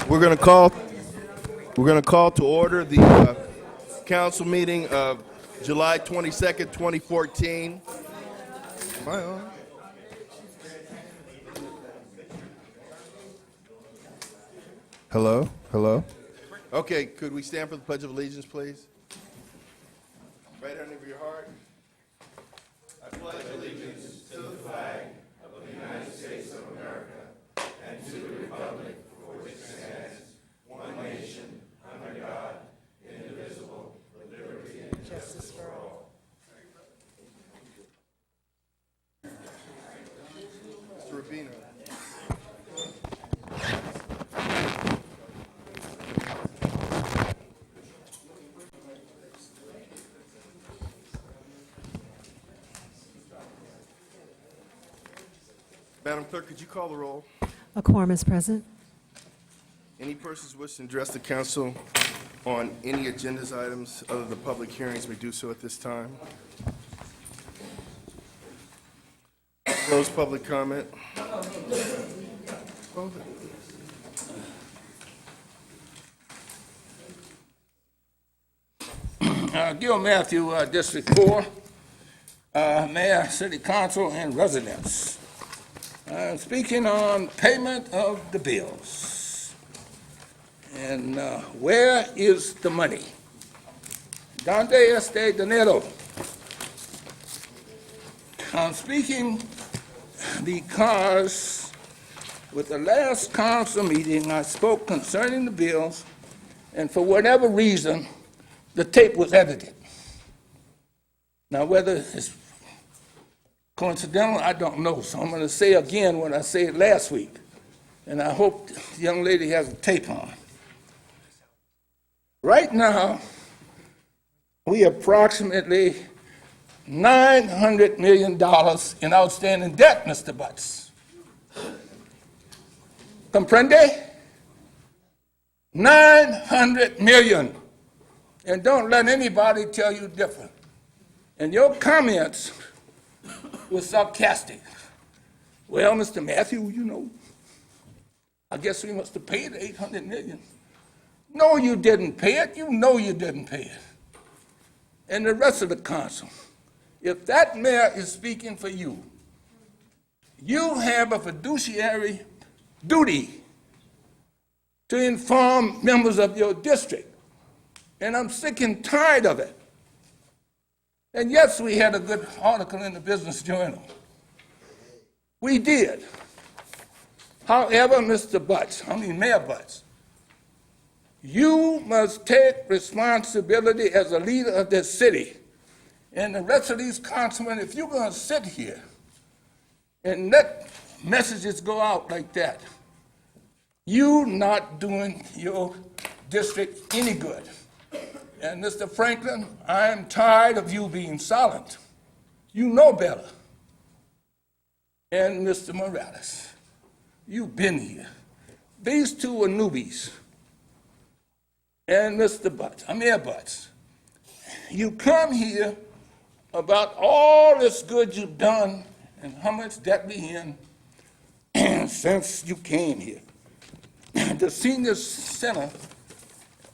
We're going to call to order the council meeting of July 22nd, 2014. Am I on? Hello? Hello? Okay, could we stand for the Pledge of Allegiance, please? Right hand over your heart. I pledge allegiance to the flag of the United States of America and to the republic for which it stands, one nation, under God, indivisible, with liberty and justice for all. Mr. Rubino. Madam Clerk, could you call the roll? A quorum is present. Any persons wishing to address the council on any agendas items other than public hearings may do so at this time. Close public comment. Gil Matthew, District 4, Mayor, City Council, and residents. Speaking on payment of the bills. And where is the money? Donde este dinero? I'm speaking because with the last council meeting, I spoke concerning the bills, and for whatever reason, the tape was edited. Now, whether it's coincidental, I don't know, so I'm going to say again what I said last week, and I hope the young lady has a tape on. Right now, we approximately $900 million in outstanding debt, Mr. Butts. Comprende? $900 million. And don't let anybody tell you different. And your comments were sarcastic. Well, Mr. Matthew, you know, I guess we must have paid $800 million. No, you didn't pay it. You know you didn't pay it. And the rest of the council, if that mayor is speaking for you, you have a fiduciary duty to inform members of your district. And I'm sick and tired of it. And yes, we had a good article in the Business Journal. We did. However, Mr. Butts, Mayor Butts, you must take responsibility as a leader of this city. And the rest of these councilmen, if you're going to sit here and let messages go out like that, you're not doing your district any good. And Mr. Franklin, I am tired of you being silent. You know better. And Mr. Morales, you've been here. These two are newbies. And Mr. Butts, Mayor Butts, you come here about all this good you've done and how much debt we in since you came here. The senior center,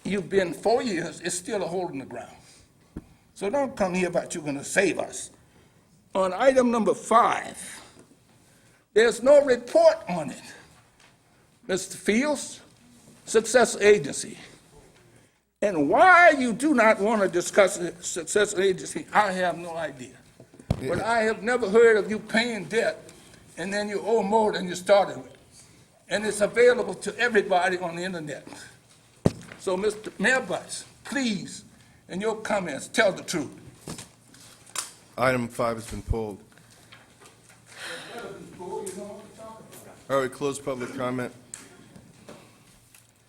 you've been 4 years, it's still a hole in the ground. So don't come here about you're going to save us. On item number 5, there's no report on it. Mr. Fields, successor agency. And why you do not want to discuss the successor agency, I have no idea. Yeah. But I have never heard of you paying debt and then you owe more than you started with. And it's available to everybody on the internet. So, Mr. Mayor Butts, please, in your comments, tell the truth. Item 5 has been pulled. All right, close public comment.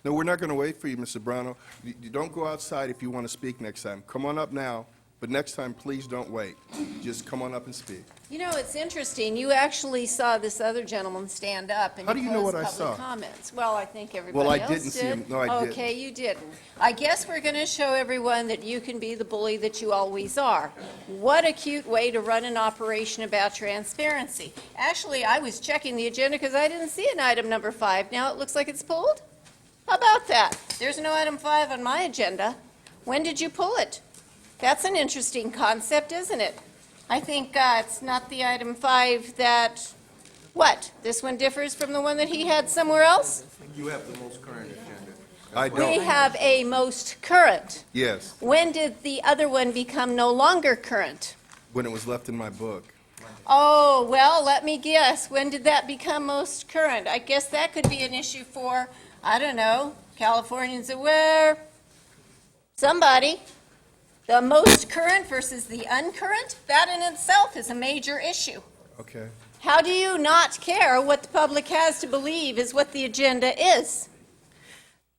No, we're not going to wait for you, Mr. Brano. You don't go outside if you want to speak next time. Come on up now, but next time, please don't wait. Just come on up and speak. You know, it's interesting. You actually saw this other gentleman stand up and How do you know what I closed saw? public comments. Well, I think everybody Well, I else didn't see him. No, I didn't. Okay, you didn't. I guess we're going to show everyone that you can be the bully that you always are. What a cute way to run an operation about transparency. Actually, I was checking the agenda because I didn't see an item number 5. Now it looks like it's pulled? How about that? There's no item 5 on my agenda. When did you pull it? That's an interesting concept, isn't it? I think it's not the item 5 that, what? This one differs from the one that he had somewhere else? You have the most current agenda. I We don't. have a most current. Yes, When did the other one become no longer current? when it was left in my book. Oh, well, let me guess. When did that become most current? I guess that could be an issue for, I don't know, Californians Aware, somebody. The most current versus the uncurrent, that in itself is a major issue. Okay. How do you not care what the public has to believe is what the agenda is?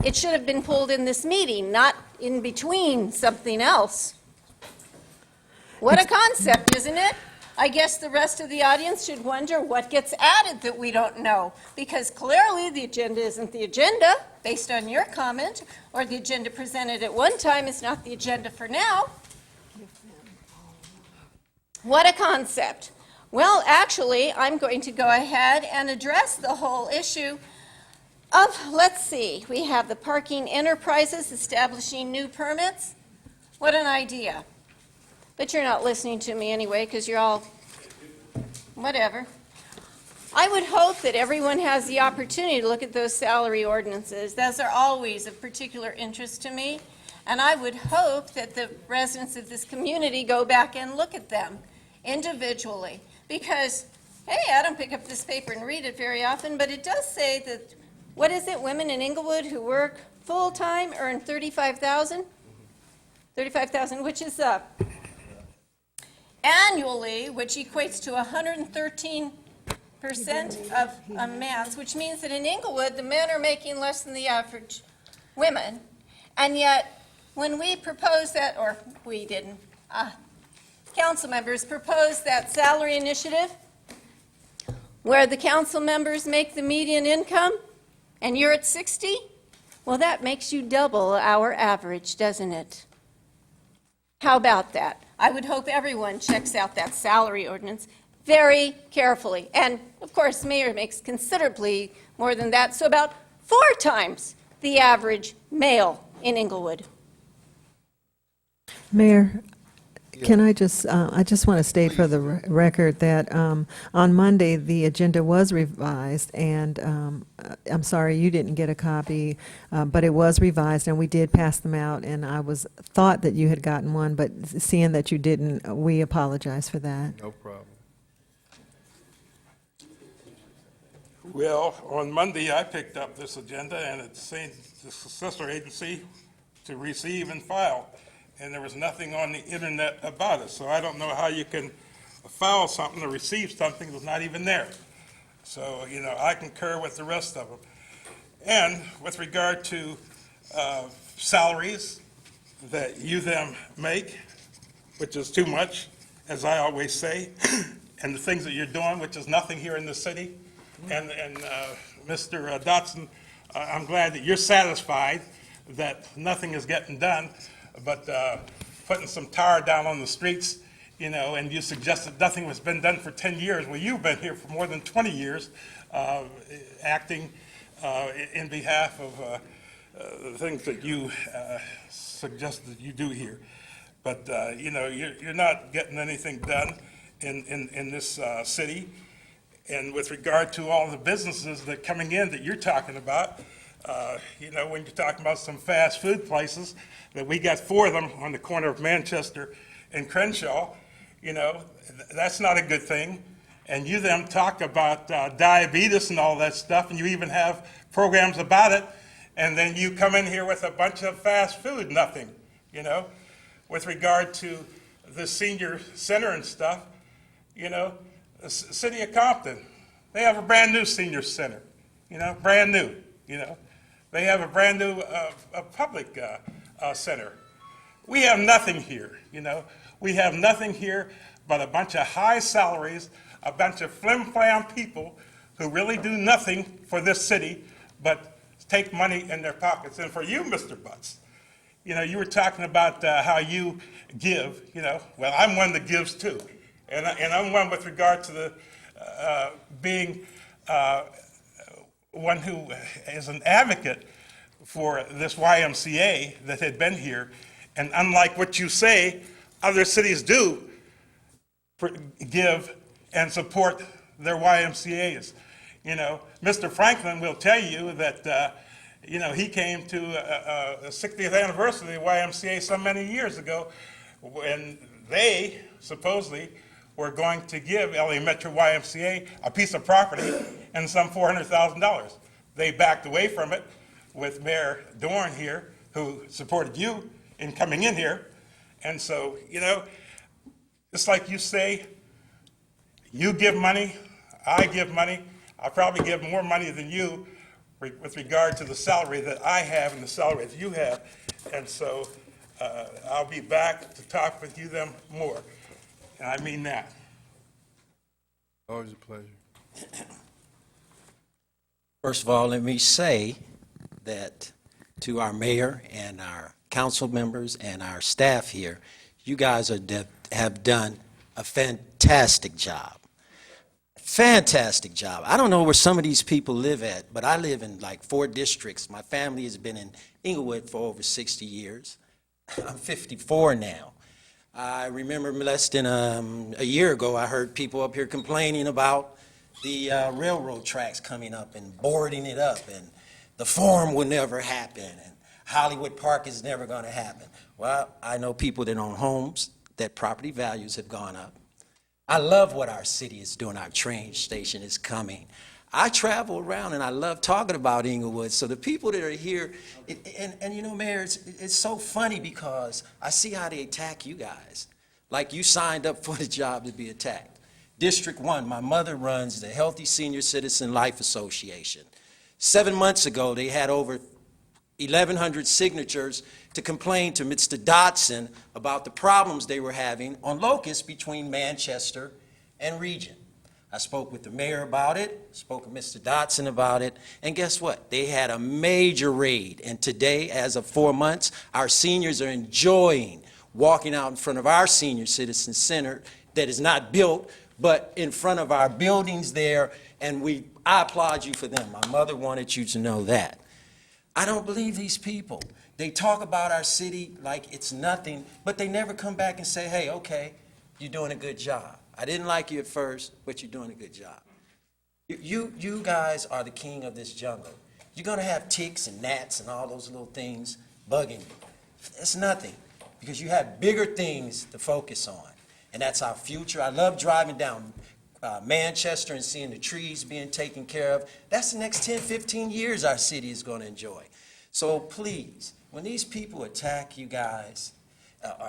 It should have been pulled in this meeting, not in between something else. What a concept, isn't it? I guess the rest of the audience should wonder what gets added that we don't know, because clearly the agenda isn't the agenda, based on your comment, or the agenda presented at one time is not the agenda for now. What a concept. Well, actually, I'm going to go ahead and address the whole issue of, let's see, we have the parking enterprises establishing new permits. What an idea. But you're not listening to me anyway, because you're all, whatever. I would hope that everyone has the opportunity to look at those salary ordinances. Those are always of particular interest to me. And I would hope that the residents of this community go back and look at them individually. Because, hey, I don't pick up this paper and read it very often, but it does say that, what is it, women in Inglewood who work full-time earn $35,000? $35,000, which is annually, which equates to 113% of a man's, which means that in Inglewood, the men are making less than the average women. And yet, when we proposed that, or we didn't, council members proposed that salary initiative where the council members make the median income and you're at 60, well, that makes you double our average, doesn't it? How about that? I would hope everyone checks out that salary ordinance very carefully. And, of course, the mayor makes considerably more than that, so about 4 times the average male in Inglewood. Mayor, can I just want to state for the record that on Monday, the agenda was revised, and I'm sorry you didn't get a copy, but it was revised, and we did pass them out, and I thought that you had gotten one, but seeing that you didn't, we apologize for that. No problem. Well, on Monday, I picked up this agenda, and it said the successor agency to receive and file, and there was nothing on the internet about it, so I don't know how you can file something or receive something that's not even there. So, I concur with the rest of them. And with regard to salaries that you them make, which is too much, as I always say, and the things that you're doing, which is nothing here in the city, and Mr. Dotson, I'm glad that you're satisfied that nothing is getting done, but putting some tar down on the streets, and you suggested nothing has been done for 10 years. Well, you've been here for more than 20 years, acting in behalf of the things that you suggest that you do here. But, you're not getting anything done in this city. And with regard to all the businesses that are coming in that you're talking about, when you're talking about some fast food places, that we got 4 of them on the corner of Manchester and Crenshaw, that's not a good thing. And you them talk about diabetes and all that stuff, and you even have programs about it, and then you come in here with a bunch of fast food, nothing, With regard to the senior center and stuff, the city of Compton, they have a brand new senior center, brand new, They have a brand new public center. We have nothing here, We have nothing here but a bunch of high salaries, a bunch of flim-flam people who really do nothing for this city but take money in their pockets. And for you, Mr. Butts, you were talking about how you give, well, I'm one that gives too. And I'm one with regard to the being one who is an advocate for this YMCA that had been here. And unlike what you say, other cities do give and support their YMCAs. You know, Mr. Franklin will tell you that, you know, he came to the 60th anniversary of the YMCA so many years ago when they supposedly were going to give LA Metro YMCA a piece of property and some $400,000. They backed away from it with Mayor Dorn here, who supported you in coming in here. And so, you know, just like you say, you give money, I give money. I'll probably give more money than you with regard to the salary that I have and the salary that you have. And so I'll be back to talk with you them more. And I mean that. Always a pleasure. First of all, let me say that to our mayor and our council members and our staff here, you guys have done a fantastic job. Fantastic job. I don't know where some of these people live at, but I live in like 4 districts. My family has been in Inglewood for over 60 years. I'm 54 now. I remember less than a year ago, I heard people up here complaining about the railroad tracks coming up and boarding it up, and the Forum will never happen, and Hollywood Park is never going to happen. Well, I know people that own homes that property values have gone up. I love what our city is doing. Our train station is coming. I travel around and I love talking about Inglewood. So the people that are here, and you know, Mayor, it's so funny because I see how they attack you guys. Like you signed up for the job to be attacked. District 1, my mother runs the Healthy Senior Citizen Life Association. 7 months ago, they had over 1,100 signatures to complain to Mr. Dotson about the problems they were having on Locust between Manchester and Regent. I spoke with the mayor about it, spoke with Mr. Dotson about it, and guess what? They had a major raid, and today, as of 4 months, our seniors are enjoying walking out in front of our senior citizen center that is not built, but in front of our buildings there, and I applaud you for them. My mother wanted you to know that. I don't believe these people. They talk about our city like it's nothing, but they never come back and say, hey, okay, you're doing a good job. I didn't like you at first, but you're doing a good job. You guys are the king of this jungle. You're going to have ticks and gnats and all those little things bugging you. It's nothing, because you have bigger things to focus on, and that's our future. I love driving down Manchester and seeing the trees being taken care of. That's the next 10, 15 years our city is going to enjoy. So please, when these people attack you guys,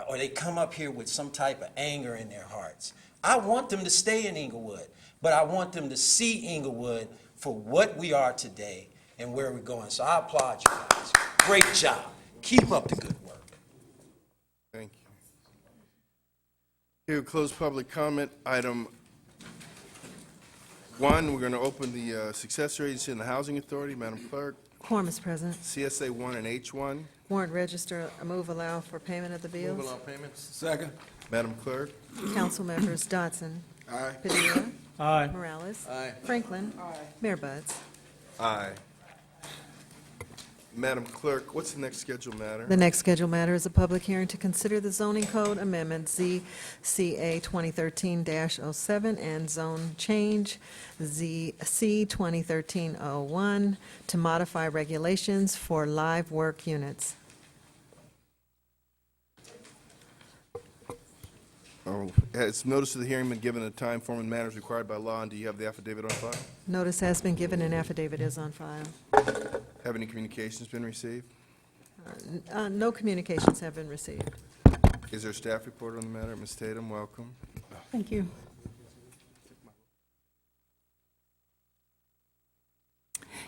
or they come up here with some type of anger in their hearts, I want them to stay in Inglewood, but I want them to see Inglewood for what we are today and where we're going. So I applaud you guys. Great job. Keep up the good work. Thank you. Here, close public comment. Item 1, we're going to open the successor agency in the Housing Authority. Madam Clerk, Quorum is present. CSA 1 and H1. Warrant register, a move allow for payment of the bills. payments. Second. Madam Clerk. Council members Dodson. Aye. Padilla. Aye. Morales. Aye. Franklin. Mayor Buds. Aye. Madam Clerk, what's the next scheduled matter? The next scheduled matter is a public hearing to consider the zoning code amendment ZCA 2013-07 and zone change ZC 2013-01 to modify regulations for live work units. Has notice of the hearing been given in a time, form, and manners required by law, and do you have the affidavit on file? Notice has been given and affidavit is on file. Have any communications been received? No communications have been received. Is there a staff report on the matter? Ms. Tatum, welcome. Thank you.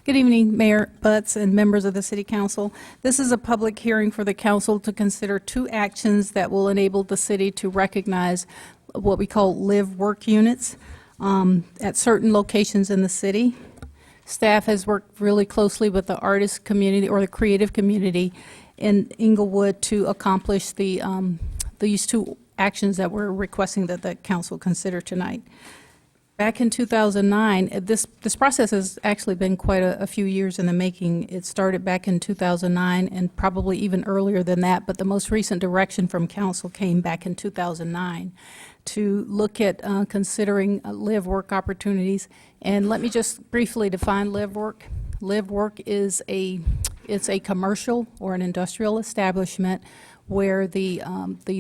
Good evening, Mayor Butts and members of the City Council. This is a public hearing for the council to consider 2 actions that will enable the city to recognize what we call live-work units at certain locations in the city. Staff has worked really closely with the artist community or the creative community in Inglewood to accomplish these 2 actions that we're requesting that the council consider tonight. Back in 2009, this process has actually been quite a few years in the making. It started back in 2009 and probably even earlier than that, but the most recent direction from council came back in 2009 to look at considering live-work opportunities. And let me just briefly define live-work. Live-work is it's a commercial or an industrial establishment where the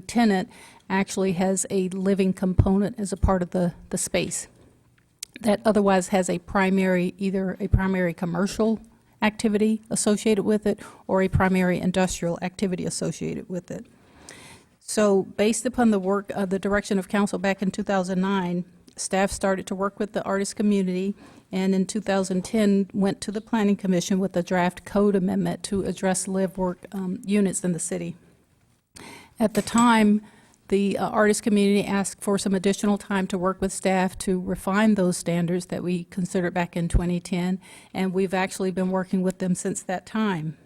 tenant actually has a living component as a part of the space that otherwise has either a primary commercial activity associated with it or a primary industrial activity associated with it. So based upon the direction of council back in 2009, staff started to work with the artist community, and in 2010 went to the Planning Commission with a draft code amendment to address live-work units in the city. At the time, the artist community asked for some additional time to work with staff to refine those standards that we considered back in 2010, and we've actually been working with them since that time.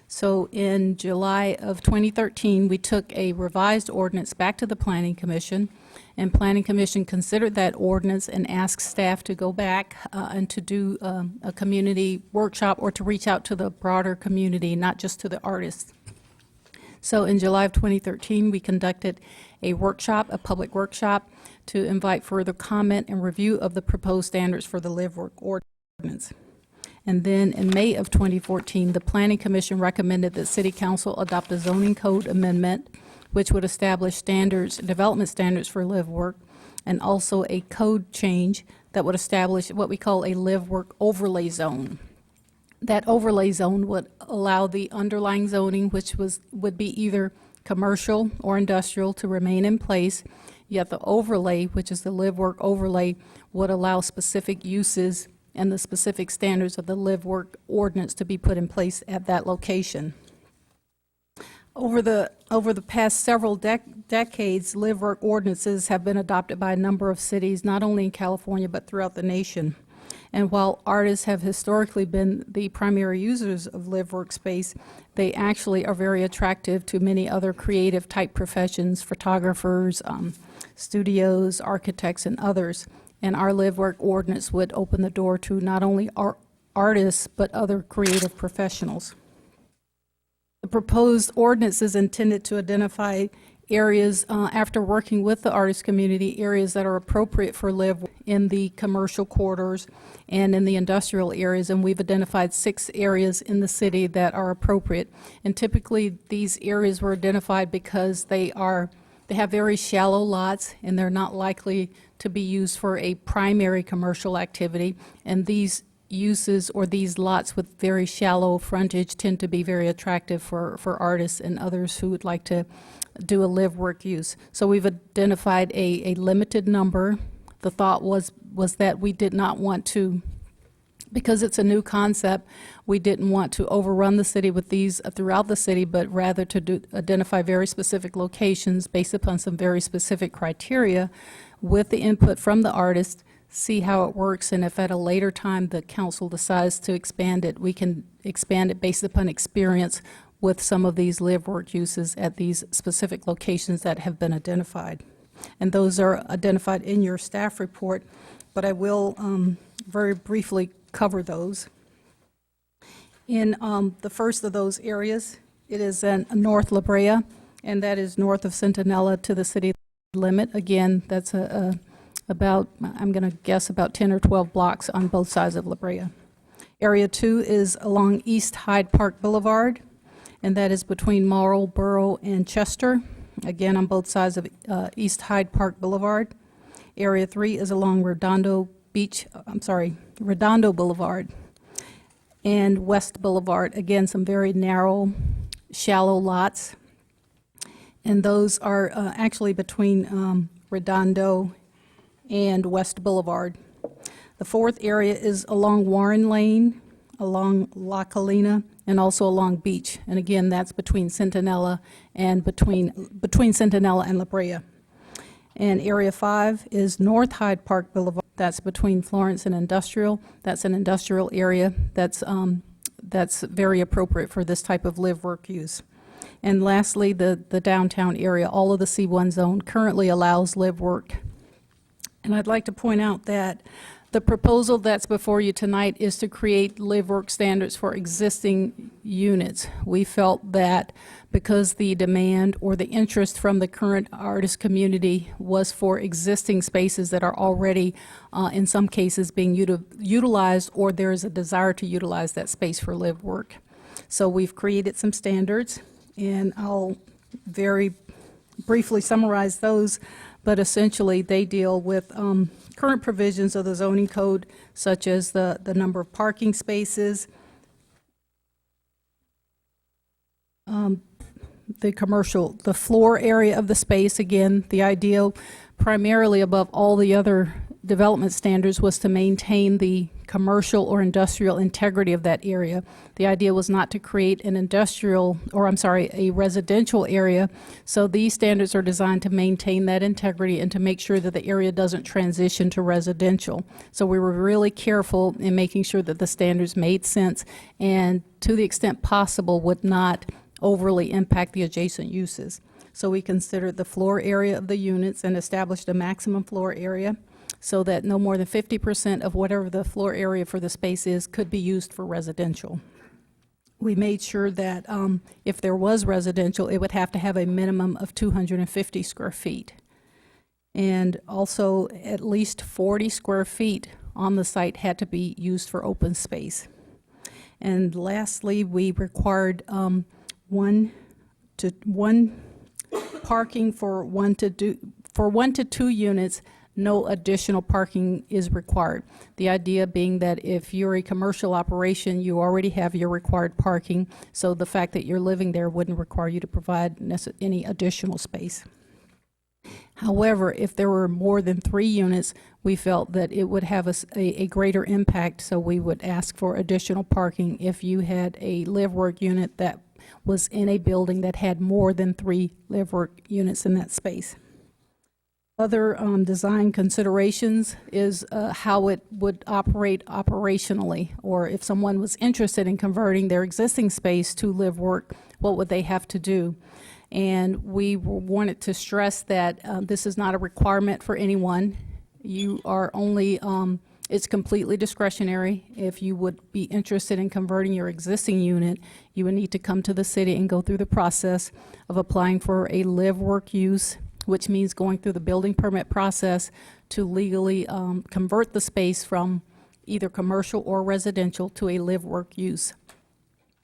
So in July of 2013, we took a revised ordinance back to the Planning Commission, and Planning Commission considered that ordinance and asked staff to go back and to do a community workshop or to reach out to the broader community, not just to the artists. So in July of 2013, we conducted a workshop, a public workshop, to invite further comment and review of the proposed standards for the live-work ordinance. And then in May of 2014, the Planning Commission recommended that City Council adopt a zoning code amendment which would establish standards, development standards for live-work, and also a code change that would establish what we call a live-work overlay zone. That overlay zone would allow the underlying zoning, which would be either commercial or industrial, to remain in place, yet the overlay, which is the live-work overlay, would allow specific uses and the specific standards of the live-work ordinance to be put in place at that location. Over the past several decades, live-work ordinances have been adopted by a number of cities, not only in California but throughout the nation. And while artists have historically been the primary users of live-work space, they actually are very attractive to many other creative type professions, photographers, studios, architects, and others. And our live-work ordinance would open the door to not only artists but other creative professionals. The proposed ordinance is intended to identify areas, after working with the artist community, areas that are appropriate for live in the commercial quarters and in the industrial areas, and we've identified 6 areas in the city that are appropriate. And typically these areas were identified because they have very shallow lots and they're not likely to be used for a primary commercial activity, and these uses or these lots with very shallow frontage tend to be very attractive for artists and others who would like to do a live-work use. So we've identified a limited number. The thought was that we did not want to, because it's a new concept, we didn't want to overrun the city with these throughout the city, but rather to identify very specific locations based upon some very specific criteria with the input from the artist, see how it works, and if at a later time the council decides to expand it, we can expand it based upon experience with some of these live-work uses at these specific locations that have been identified. And those are identified in your staff report, but I will very briefly cover those. In the first of those areas, it is in North La Brea, and that is north of Centinela to the city limit. Again, that's about, I'm going to guess, about 10 or 12 blocks on both sides of La Brea. Area 2 is along East Hyde Park Boulevard, and that is between Marlboro and Chester, again on both sides of East Hyde Park Boulevard. Area 3 is along Redondo Boulevard and West Boulevard. Again, some very narrow, shallow lots, and those are actually between Redondo and West Boulevard. The fourth area is along Warren Lane, along La Colina, and also along Beach. And again, that's between Centinela and between Centinela and La Brea. And Area 5 is North Hyde Park Boulevard. That's between Florence and Industrial. That's an industrial area that's very appropriate for this type of live-work use. And lastly, the downtown area, all of the C1 zone currently allows live-work And I'd like to point out that the proposal that's before you tonight is to create live-work standards for existing units. We felt that because the demand or the interest from the current artist community was for existing spaces that are already, in some cases, being utilized, or there is a desire to utilize that space for live-work. So we've created some standards, and I'll very briefly summarize those, but essentially they deal with current provisions of the zoning code, such as the number of parking spaces, the floor area of the space. Again, the idea primarily above all the other development standards was to maintain the commercial or industrial integrity of that area. The idea was not to create an a residential area. So these standards are designed to maintain that integrity and to make sure that the area doesn't transition to residential. So we were really careful in making sure that the standards made sense and, to the extent possible, would not overly impact the adjacent uses. So we considered the floor area of the units and established a maximum floor area, so that no more than 50% of whatever the floor area for the space is could be used for residential. We made sure that if there was residential, it would have to have a minimum of 250 square feet. And also, at least 40 square feet on the site had to be used for open space. And lastly, we required one parking for one to two units. No additional parking is required. The idea being that if you're a commercial operation, you already have your required parking, so the fact that you're living there wouldn't require you to provide any additional space. However, if there were more than 3 units, we felt that it would have a greater impact, so we would ask for additional parking if you had a live-work unit that was in a building that had more than 3 live-work units in that space. Other design considerations is how it would operate operationally, or if someone was interested in converting their existing space to live work, what would they have to do? And we wanted to stress that this is not a requirement for anyone. You are only, it's completely discretionary. If you would be interested in converting your existing unit, you would need to come to the city and go through the process of applying for a live work use, which means going through the building permit process to legally convert the space from either commercial or residential to a live-work use.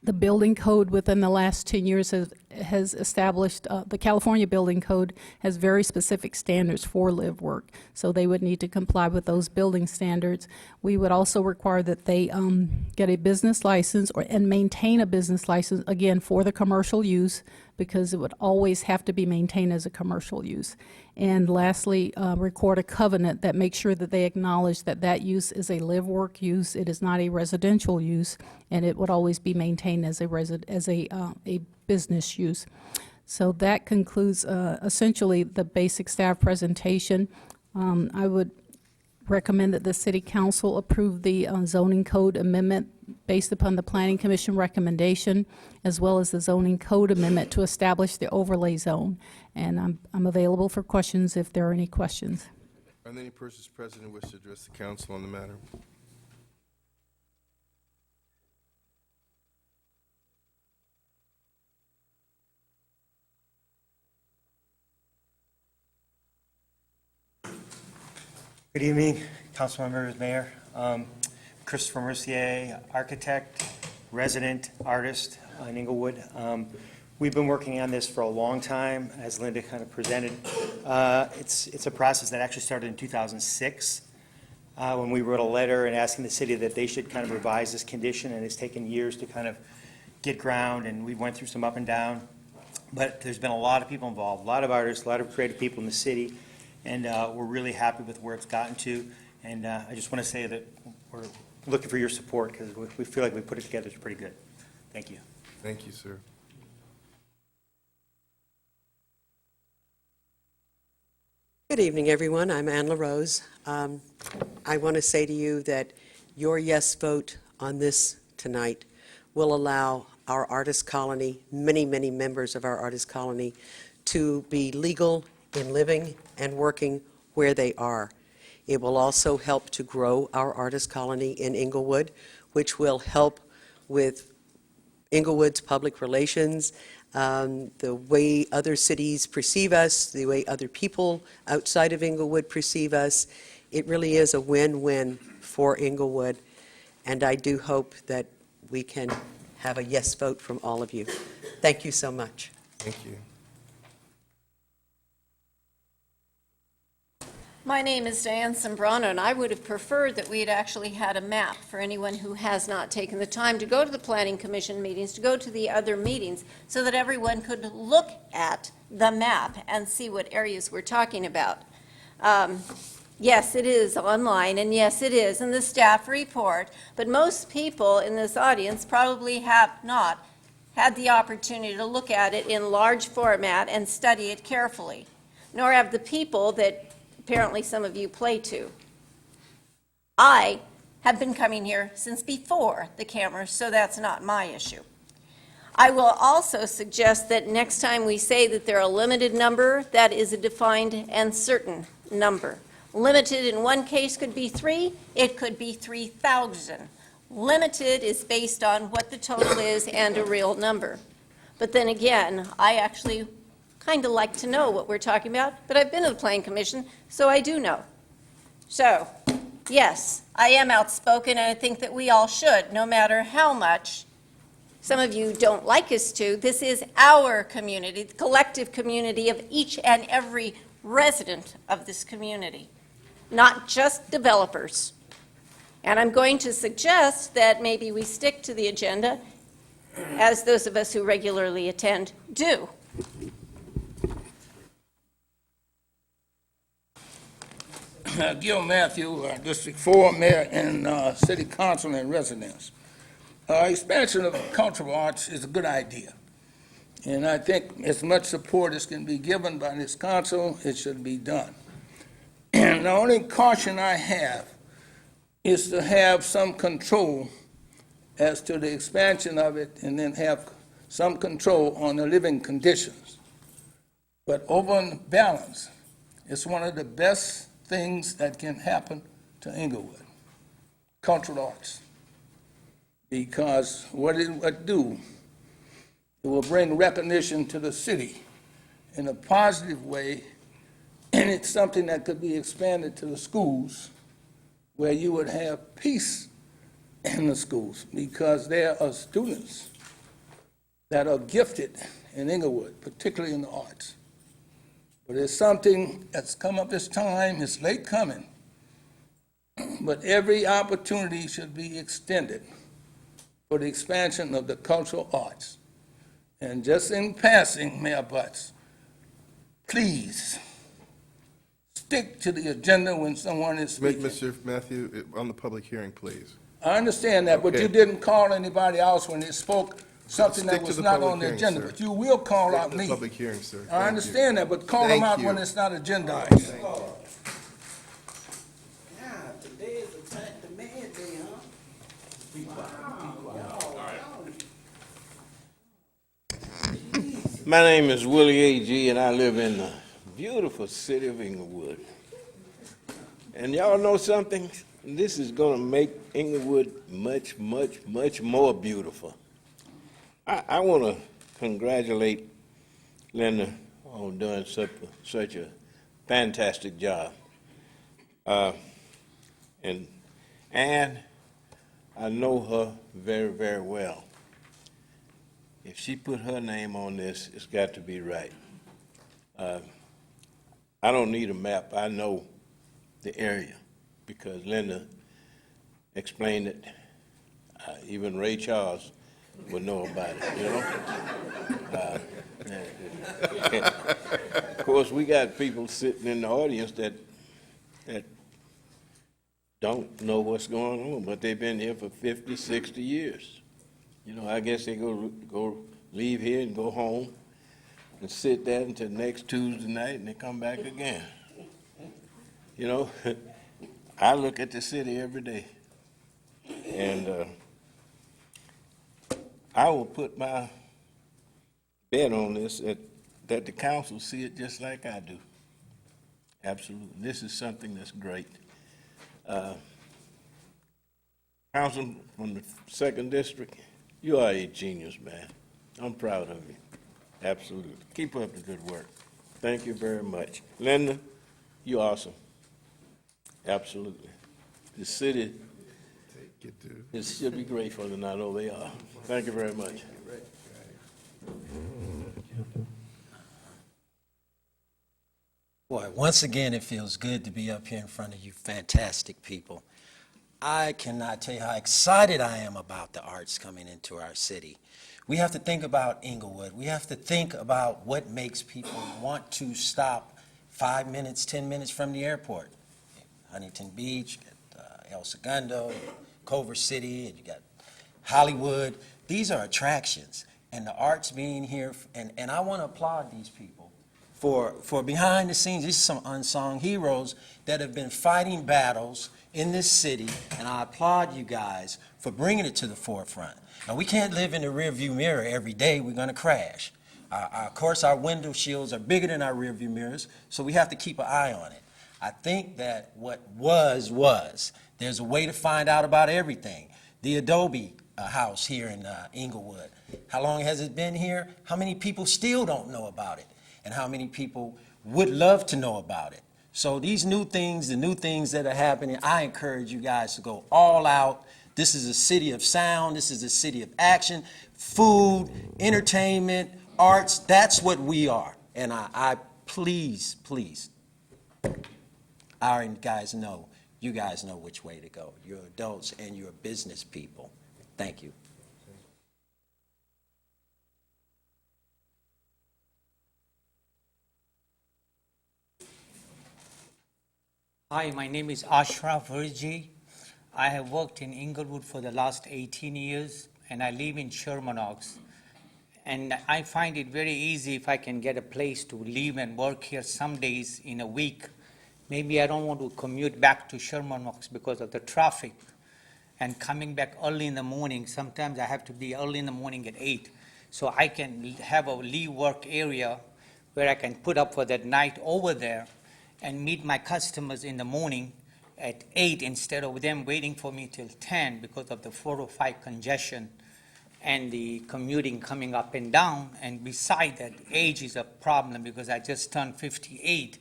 The building code within the last 10 years has established, the California Building Code has very specific standards for live work, so they would need to comply with those building standards. We would also require that they get a business license and maintain a business license, again, for the commercial use, because it would always have to be maintained as a commercial use. And lastly, record a covenant that makes sure that they acknowledge that that use is a live-work use, it is not a residential use, and it would always be maintained as a business use. So that concludes essentially the basic staff presentation. I would recommend that the City Council approve the zoning code amendment based upon the Planning Commission recommendation, as well as the zoning code amendment to establish the overlay zone. And I'm available for questions if there are any questions. Are there any persons present who wish to address the council on the matter? Good evening, council members, mayor. Christopher Mercier, architect, resident artist in Inglewood. We've been working on this for a long time, as Linda kind of presented. It's a process that actually started in 2006 when we wrote a letter and asking the city that they should kind of revise this condition, and it's taken years to kind of get ground, and we went through some up and down. But there's been a lot of people involved, a lot of artists, a lot of creative people in the city, and we're really happy with where it's gotten to. And I just want to say that we're looking for your support because we feel like we put it together. It's pretty good. Thank you. Thank you, sir. Good evening, everyone. I'm Ann LaRose. I want to say to you that your yes vote on this tonight will allow our artist colony, many, many members of our artist colony, to be legal in living and working where they are. It will also help to grow our artist colony in Inglewood, which will help with Inglewood's public relations, the way other cities perceive us, the way other people outside of Inglewood perceive us. It really is a win-win for Inglewood, and I do hope that we can have a yes vote from all of you. Thank you so much. Thank you. My name is Diane Sombrano, and I would have preferred that we had actually had a map for anyone who has not taken the time to go to the Planning Commission meetings, to go to the other meetings, so that everyone could look at the map and see what areas we're talking about. Yes, it is online, and yes, it is in the staff report, but most people in this audience probably have not had the opportunity to look at it in large format and study it carefully, nor have the people that apparently some of you play to. I have been coming here since before the cameras, so that's not my issue. I will also suggest that next time we say that they're a limited number, that is a defined and certain number. Limited in one case could be 3, it could be 3,000. Limited is based on what the total is and a real number. But then again, I actually kind of like to know what we're talking about, but I've been to the Planning Commission, so I do know. So, yes, I am outspoken, and I think that we all should, no matter how much some of you don't like us to. This is our community, the collective community of each and every resident of this community, not just developers. And I'm going to suggest that maybe we stick to the agenda, as those of us who regularly attend do. Gil Matthew, District 4 Mayor and City Council and residents. Expansion of cultural arts is a good idea. And I think as much support as can be given by this council, it should be done. And the only caution I have is to have some control as to the expansion of it, and then have some control on the living conditions. But over on balance, it's one of the best things that can happen to Inglewood, cultural arts. Because what it would do, it will bring recognition to the city in a positive way, and it's something that could be expanded to the schools, where you would have peace in the schools, because there are students that are gifted in Inglewood, particularly in the arts. But it's something that's come up this time, it's late coming, but every opportunity should be extended for the expansion of the cultural arts. And just in passing, Mayor Butts, please stick to the agenda when someone is speaking. Mr. Matthew, on the public hearing, please. I understand that, but Okay. you didn't call anybody else when they spoke something that Stick to was the not public on the hearing, agenda, sir. but you will call Stick out to the me. public hearing, sir. I Thank you. understand that, but call them Thank out you. when it's not agendized. Today is Attack the Man Day, huh? My name is Willie A.G., and I live in the beautiful city of Inglewood. And y'all know something? This is going to make Inglewood much, much, much more beautiful. I want to congratulate Linda on doing such a fantastic job. And Ann, I know her very, very well. If she put her name on this, it's got to be right. I don't need a map. I know the area because Linda explained it. Even Ray Charles would know about it, you know? Of course, we got people sitting in the audience that don't know what's going on, but they've been here for 50, 60 years. You know, I guess they go leave here and go home and sit there until next Tuesday night, and they come back again. You know, I look at the city every day, and I will put my bet on this that the council see it just like I do. Absolutely. This is something that's great. Councilman from the 2nd District, you are a genius, man. I'm proud of you. Absolutely. Keep up the good work. Thank you very much. Linda, you're awesome. Absolutely. The city should be grateful, and I know they are. Thank you very much. Boy, once again, it feels good to be up here in front of you fantastic people. I cannot tell you how excited I am about the arts coming into our city. We have to think about Inglewood. We have to think about what makes people want to stop 5 minutes, 10 minutes from the airport. Huntington Beach, El Segundo, Culver City, and you got Hollywood. These are attractions, and the arts being here, and I want to applaud these people for behind the scenes. These are some unsung heroes that have been fighting battles in this city, and I applaud you guys for bringing it to the forefront. Now, we can't live in the rearview mirror every day. We're going to crash. Of course, our window shields are bigger than our rearview mirrors, so we have to keep an eye on it. I think that what was. There's a way to find out about everything. The Adobe house here in Inglewood. How long has it been here? How many people still don't know about it? And how many people would love to know about it? So these new things, the new things that are happening, I encourage you guys to go all out. This is a city of sound. This is a city of action, food, entertainment, arts. That's what we are. And I please, our guys know, you guys know which way to go. You're adults and you're business people. Thank you. Hi, my name is Ashraf Virji. I have worked in Inglewood for the last 18 years, and I live in Sherman Oaks. And I find it very easy if I can get a place to live and work here some days in a week. Maybe I don't want to commute back to Sherman Oaks because of the traffic. And coming back early in the morning, sometimes I have to be early in the morning at 8. So I can have a leave work area where I can put up for that night over there and meet my customers in the morning at 8 instead of them waiting for me till 10 because of the 405 congestion and the commuting coming up and down. And beside that, age is a problem because I just turned 58,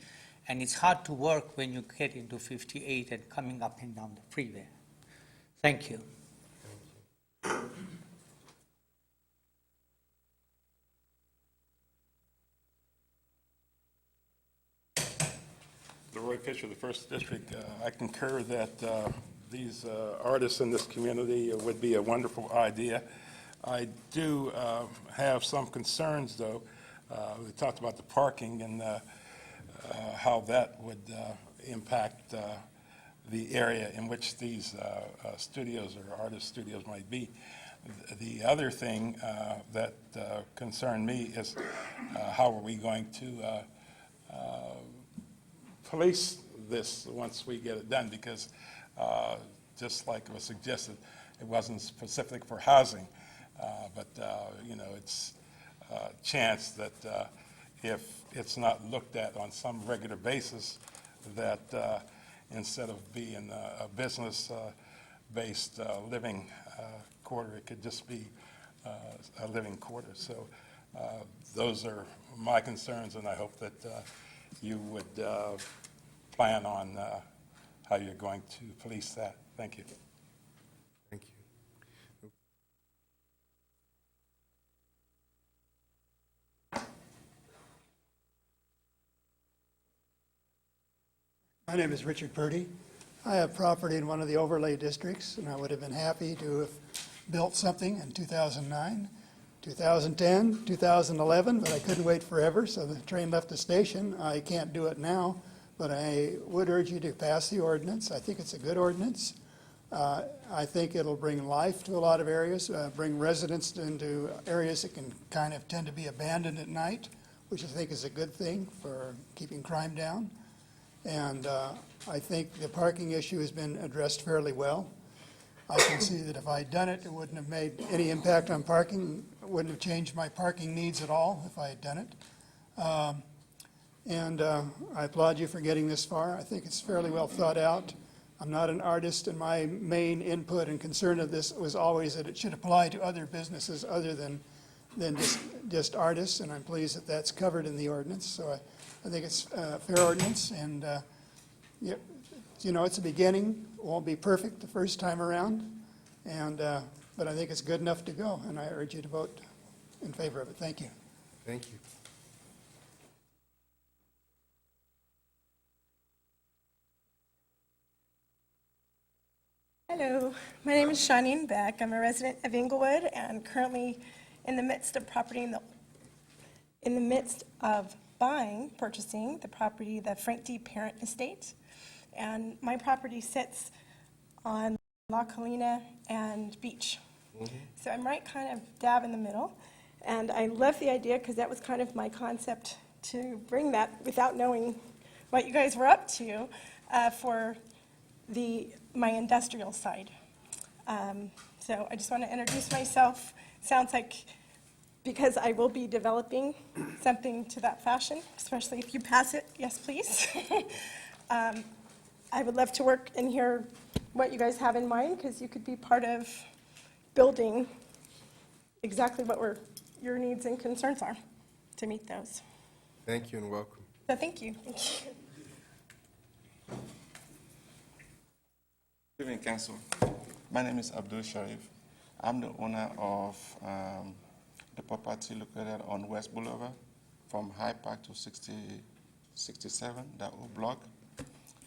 and it's hard to work when you get into 58 and coming up and down the freeway. Thank you. Roy Fisher, the 1st District. I concur that these artists in this community would be a wonderful idea. I do have some concerns, though. We talked about the parking and how that would impact the area in which these studios or artist studios might be. The other thing that concerned me is how are we going to police this once we get it done, because just like it was suggested, it wasn't specific for housing, but it's a chance that if it's not looked at on some regular basis, that instead of being a business-based living quarter, it could just be a living quarter. So those are my concerns, and I hope that you would plan on how you're going to police that. Thank you. Thank you. My name is Richard Purdy. I have property in one of the overlay districts, and I would have been happy to have built something in 2009, 2010, 2011, but I couldn't wait forever, so the train left the station. I can't do it now, but I would urge you to pass the ordinance. I think it's a good ordinance. I think it'll bring life to a lot of areas, bring residents into areas that can kind of tend to be abandoned at night, which I think is a good thing for keeping crime down. And I think the parking issue has been addressed fairly well. I can see that if I'd done it, it wouldn't have made any impact on parking. It wouldn't have changed my parking needs at all if I had done it. I applaud you for getting this far. I think it's fairly well thought out. I'm not an artist, and my main input and concern of this was always that it should apply to other businesses other than just artists, and I'm pleased that that's covered in the ordinance. So I think it's a fair ordinance, and you know, it's a beginning. It won't be perfect the first time around, and but I think it's good enough to go, and I urge you to vote in favor of it. Thank you. Thank you. Hello, my name is Shawneen Beck. I'm a resident of Inglewood and currently in the midst of purchasing the property, the Frank D. Parent Estate. And my property sits on La Colina and Beach. So I'm right kind of dab in the middle. And I love the idea because that was kind of my concept to bring that without knowing what you guys were up to for my industrial side. So I just want to introduce myself. Sounds like, because I will be developing something to that fashion, especially if you pass it, yes please. I would love to work and hear what you guys have in mind, because you could be part of building exactly what your needs and concerns are to meet those. Thank you and welcome. So thank you. Thank you. Good evening, Council. My name is Abdul Sharif. I'm the owner of the property located on West Boulevard from High Park to 67, that old block.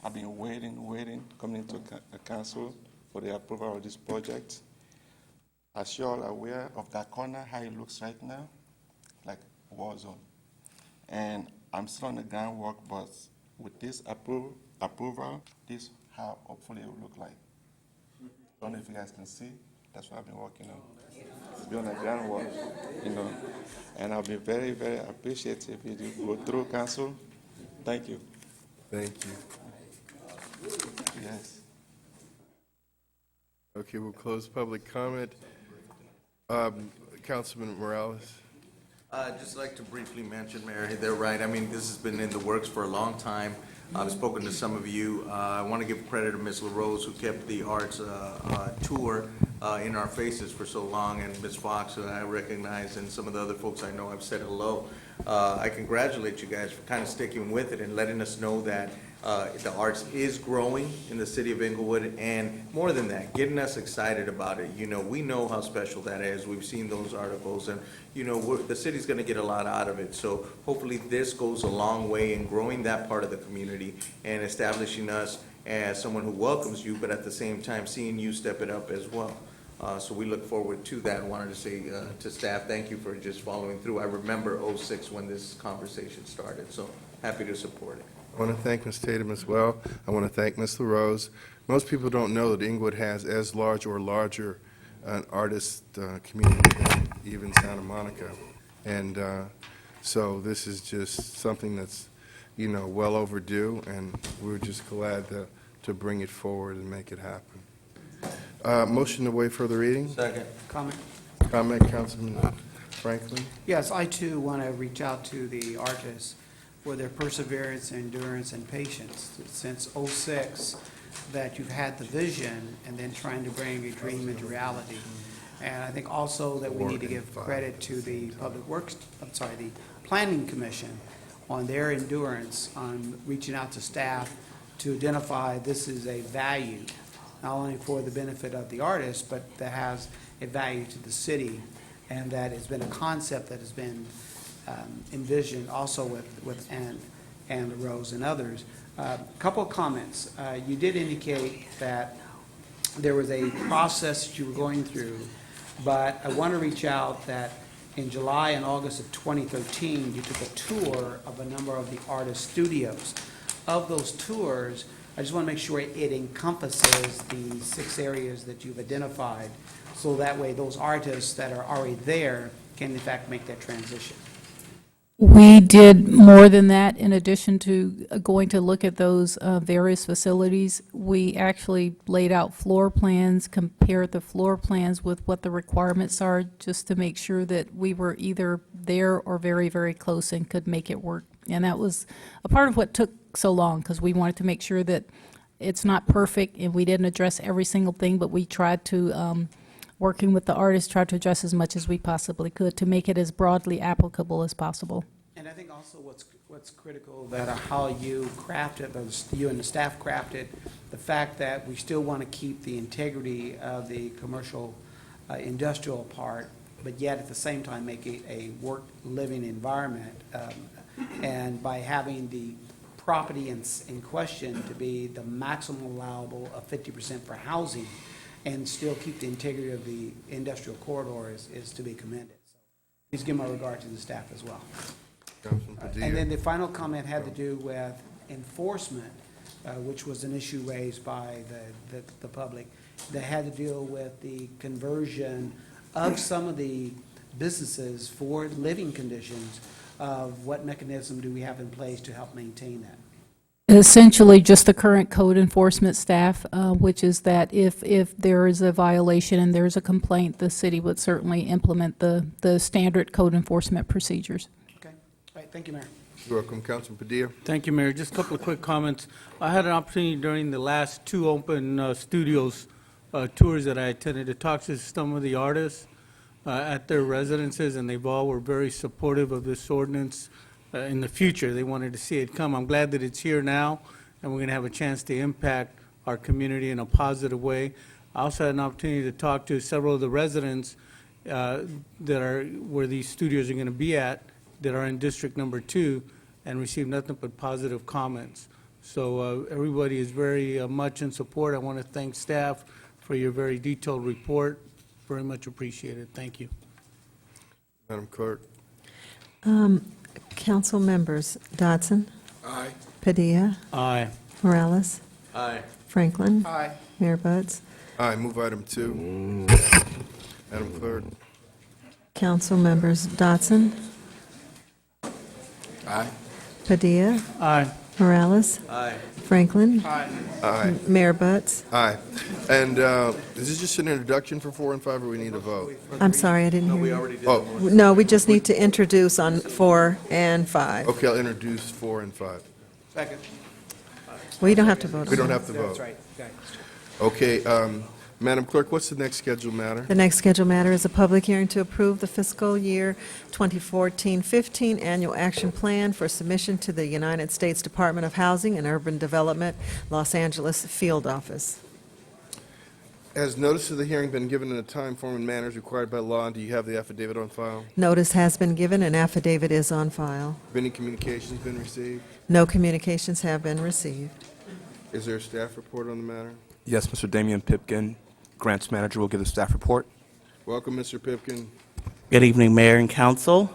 I've been waiting, coming to the council for the approval of this project. As you all are aware of that corner, how it looks right now, like a war zone. And I'm still on the groundwork, but with this approval, this how hopefully it will look like. I don't know if you guys can see. That's what I've been working on. To be on the groundwork, you know. And I'll be very, very appreciative if you go through, council. Thank you. Thank you. Yes. Okay, we'll close public comment. Councilman Morales. I'd just like to briefly mention, Mayor, they're right. I mean, this has been in the works for a long time. I've spoken to some of you. I want to give credit to Ms. LaRose, who kept the arts tour in our faces for so long, and Ms. Fox, who I recognize, and some of the other folks I know I've said hello. I congratulate you guys for kind of sticking with it and letting us know that the arts is growing in the city of Inglewood, and more than that, getting us excited about it. You know, we know how special that is. We've seen those articles, and you know, the city's going to get a lot out of it. So hopefully this goes a long way in growing that part of the community and establishing us as someone who welcomes you, but at the same time seeing you step it up as well. So we look forward to that. I wanted to say to staff, thank you for just following through. I remember '06 when this conversation started, so happy to support it. I want to thank Ms. Tatum as well. I want to thank Ms. LaRose. Most people don't know that Inglewood has as large or larger an artist community than even Santa Monica. And so this is just something that's, you know, well overdue, and we're just glad to bring it forward and make it happen. Motion to waive further reading. Second. Comment? Comment, Councilman Franklin. Yes, I too want to reach out to the artists for their perseverance, endurance, and patience since '06, that you've had the vision and then trying to bring your dream into reality. And I think also that we need to give credit to the the Planning Commission on their endurance on reaching out to staff to identify this is a value, not only for the benefit of the artist, but that has a value to the city, and that has been a concept that has been envisioned also with Ann LaRose and others. Couple of comments. You did indicate that there was a process that you were going through, but I want to reach out that in July and August of 2013, you took a tour of a number of the artist studios. Of those tours, I just want to make sure it encompasses the 6 areas that you've identified, so that way those artists that are already there can in fact make that transition. We did more than that. In addition to going to look at those various facilities, we actually laid out floor plans, compared the floor plans with what the requirements are, just to make sure that we were either there or very, very close and could make it work. And that was a part of what took so long, because we wanted to make sure that It's not perfect, and we didn't address every single thing, but we tried to, working with the artists, tried to address as much as we possibly could to make it as broadly applicable as possible. And I think also what's critical that how you crafted, you and the staff crafted, the fact that we still want to keep the integrity of the commercial industrial part, but yet at the same time make it a work living environment. And by having the property in question to be the maximum allowable of 50% for housing and still keep the integrity of the industrial corridor is to be commended. So please give my regard to the staff as well. And then the final comment had to do with enforcement, which was an issue raised by the public, that had to deal with the conversion of some of the businesses for living conditions. Of what mechanism do we have in place to help maintain that? Essentially, just the current code enforcement staff, which is that if there is a violation and there's a complaint, the city would certainly implement the standard code enforcement procedures. Okay. All right. Thank you, Mayor. You're welcome, Councilman Padilla. Thank you, Mayor. Just a couple of quick comments. I had an opportunity during the last two open studios tours that I attended to talk to some of the artists at their residences, and they've all were very supportive of this ordinance in the future. They wanted to see it come. I'm glad that it's here now, and we're going to have a chance to impact our community in a positive way. I also had an opportunity to talk to several of the residents that are where these studios are going to be at, that are in District Number 2, and received nothing but positive comments. So everybody is very much in support. I want to thank staff for your very detailed report. Very much appreciated. Thank you. Madam Clerk. Council members Dodson. Aye. Padilla. Aye. Morales. Aye. Franklin. Aye. Mayor Buds. Aye. Move item 2. Madam Clerk. Council members Dodson. Aye. Padilla. Aye. Morales. Aye. Franklin. Aye. Mayor Buds. Aye. And is this just an introduction for 4 and 5, or we need a vote? I'm sorry, I didn't hear We you. already did Oh. the one. No, we just need to introduce on 4 and 5. Okay, I'll introduce 4 and 5. Second. Well, you don't have to vote on We don't it. have to vote. That's right. Okay, Okay. Madam Clerk, what's the next scheduled matter? The next scheduled matter is a public hearing to approve the fiscal year 2014-15 annual action plan for submission to the United States Department of Housing and Urban Development, Los Angeles Field Office. Has notice of the hearing been given in a time, form, and manner as required by law, and do you have the affidavit on file? Notice has been given, and affidavit is on file. Have any communications been received? No communications have been received. Is there a staff report on the matter? Yes, Mr. Damian Pipkin, Grants Manager, will give the staff report. Welcome, Mr. Pipkin. Good evening, Mayor and Council.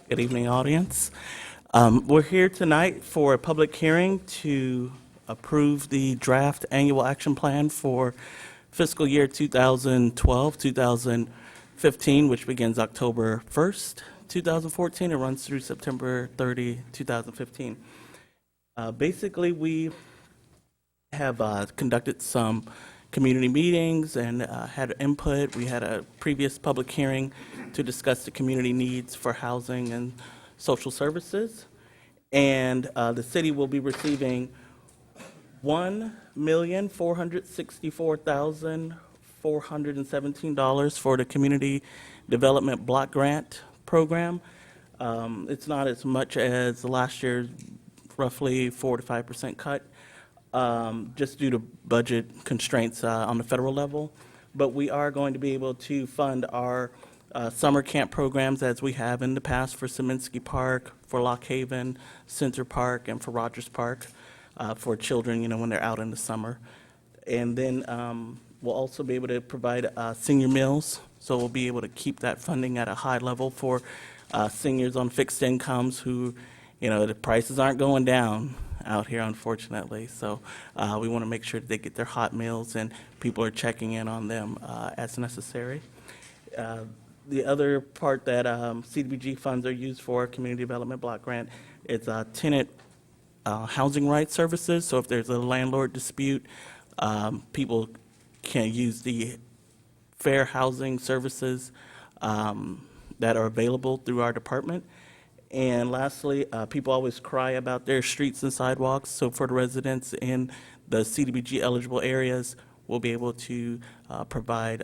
Good evening, audience. We're here tonight for a public hearing to approve the draft annual action plan for fiscal year 2012-2015, which begins October 1st, 2014, and runs through September 30, 2015. Basically, we have conducted some community meetings and had input. We had a previous public hearing to discuss the community needs for housing and social services. And the city will be receiving $1,464,417 for the Community Development Block Grant Program. It's not as much as last year's roughly 4 to 5% cut, just due to budget constraints on the federal level. But we are going to be able to fund our summer camp programs as we have in the past for Saminsky Park, for Lock Haven, Center Park, and for Rogers Park for children, when they're out in the summer. And then we'll also be able to provide senior meals, so we'll be able to keep that funding at a high level for seniors on fixed incomes who, the prices aren't going down out here, unfortunately. So we want to make sure that they get their hot meals and people are checking in on them as necessary. The other part that CDBG funds are used for, Community Development Block Grant, is tenant housing rights services. So if there's a landlord dispute, people can use the fair housing services that are available through our department. And lastly, people always cry about their streets and sidewalks. So for the residents in the CDBG eligible areas will be able to provide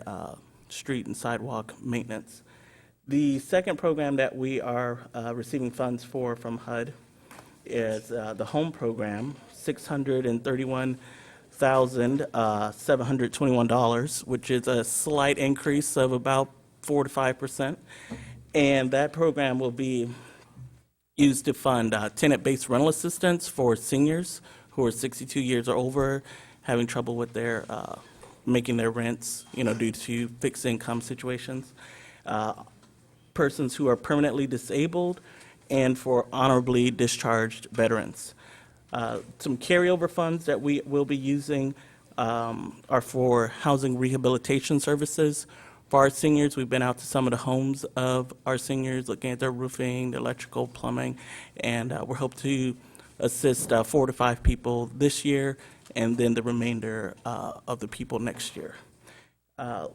street and sidewalk maintenance. The second program that we are receiving funds for from HUD is the home program, $631,721, which is a slight increase of about 4 to 5%. And that program will be used to fund tenant-based rental assistance for seniors who are 62 years or over, having trouble with their making their rents, due to fixed income situations. Persons who are permanently disabled, and for honorably discharged veterans. Some carryover funds that we will be using are for housing rehabilitation services for our seniors. We've been out to some of the homes of our seniors, looking at their roofing, their electrical, plumbing, and we're hoping to assist 4 to 5 people this year, and then the remainder of the people next year.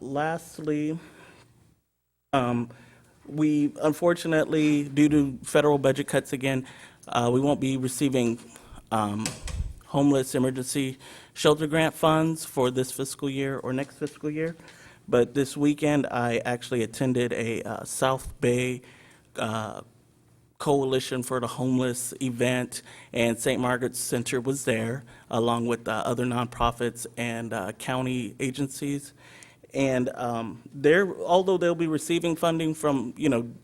Lastly, we, unfortunately, due to federal budget cuts again, we won't be receiving homeless emergency shelter grant funds for this fiscal year or next fiscal year. But this weekend, I actually attended a South Bay Coalition for the Homeless event, and St. Margaret's Center was there, along with other nonprofits and county agencies. And although they'll be receiving funding from,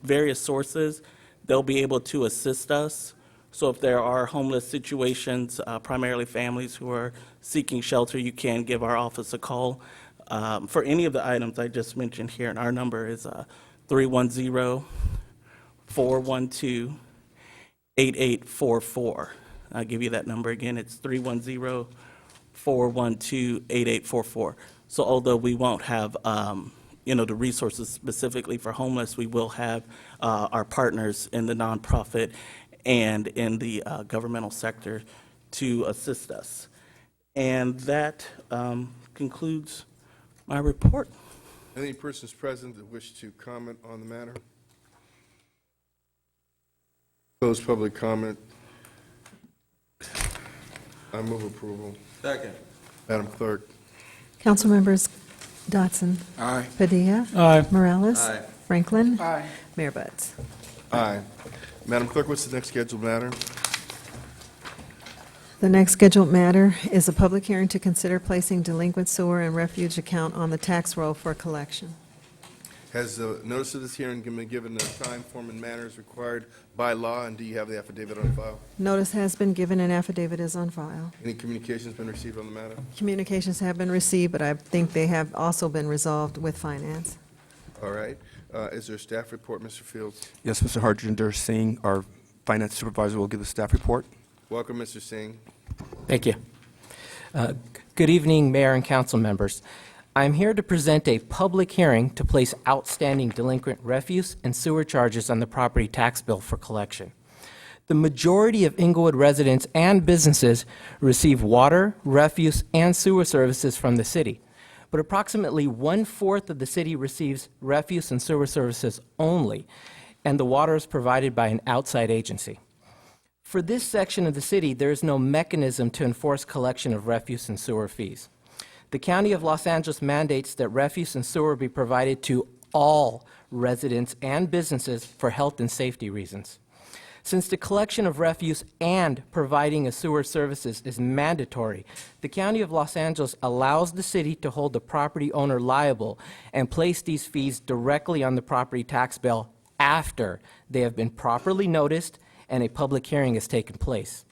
various sources, they'll be able to assist us. So if there are homeless situations, primarily families who are seeking shelter, you can give our office a call. For any of the items I just mentioned here, and our number is 310-412-8844. I'll give you that number again. It's 310-412-8844. So although we won't have, the resources specifically for homeless, we will have our partners in the nonprofit and in the governmental sector to assist us. And that concludes my report. Any persons present that wish to comment on the matter? Close public comment. I move approval. Second. Madam Clerk. Council members Dotson. Aye. Padilla. Aye. Morales. Aye. Franklin. Aye. Mayor Butts. Aye. Madam Clerk, what's the next scheduled matter? The next scheduled matter is a public hearing to consider placing delinquent sewer and refuge account on the tax roll for collection. Has the notice of this hearing been given the time, form, and manner as required by law, and do you have the affidavit on file? Notice has been given and affidavit is on file. Any communications been received on the matter? Communications have been received, but I think they have also been resolved with finance. All right. Is there a staff report, Mr. Fields? Yes, Mr. Harjinder Singh, our finance supervisor, will give the staff report. Welcome, Mr. Singh. Thank you. Good evening, Mayor and council members. I'm here to present a public hearing to place outstanding delinquent refuse and sewer charges on the property tax bill for collection. The majority of Inglewood residents and businesses receive water, refuse, and sewer services from the city, but approximately 1/4 of the city receives refuse and sewer services only, and the water is provided by an outside agency. For this section of the city, there is no mechanism to enforce collection of refuse and sewer fees. The County of Los Angeles mandates that refuse and sewer be provided to all residents and businesses for health and safety reasons. Since the collection of refuse and providing of sewer services is mandatory, the County of Los Angeles allows the city to hold the property owner liable and place these fees directly on the property tax bill after they have been properly noticed and a public hearing has taken place.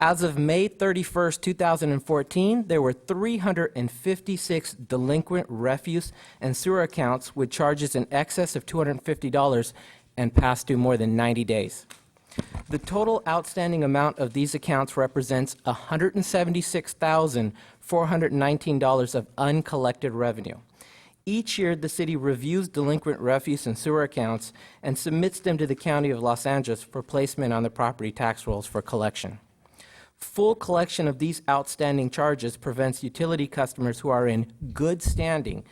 As of May 31st, 2014, there were 356 delinquent refuse and sewer accounts with charges in excess of $250 and past due more than 90 days. The total outstanding amount of these accounts represents $176,419 of uncollected revenue. Each year, the city reviews delinquent refuse and sewer accounts and submits them to the County of Los Angeles for placement on the property tax rolls for collection. Full collection of these outstanding charges prevents utility customers who are in good standing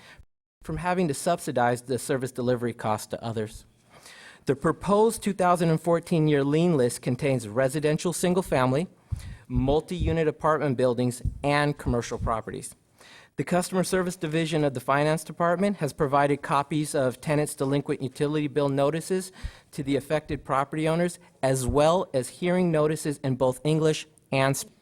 from having to subsidize the service delivery cost to others. The proposed 2014 year lien list contains residential single-family, multi-unit apartment buildings, and commercial properties. The Customer Service Division of the Finance Department has provided copies of tenants' delinquent utility bill notices to the affected property owners, as well as hearing notices in both English and Spanish.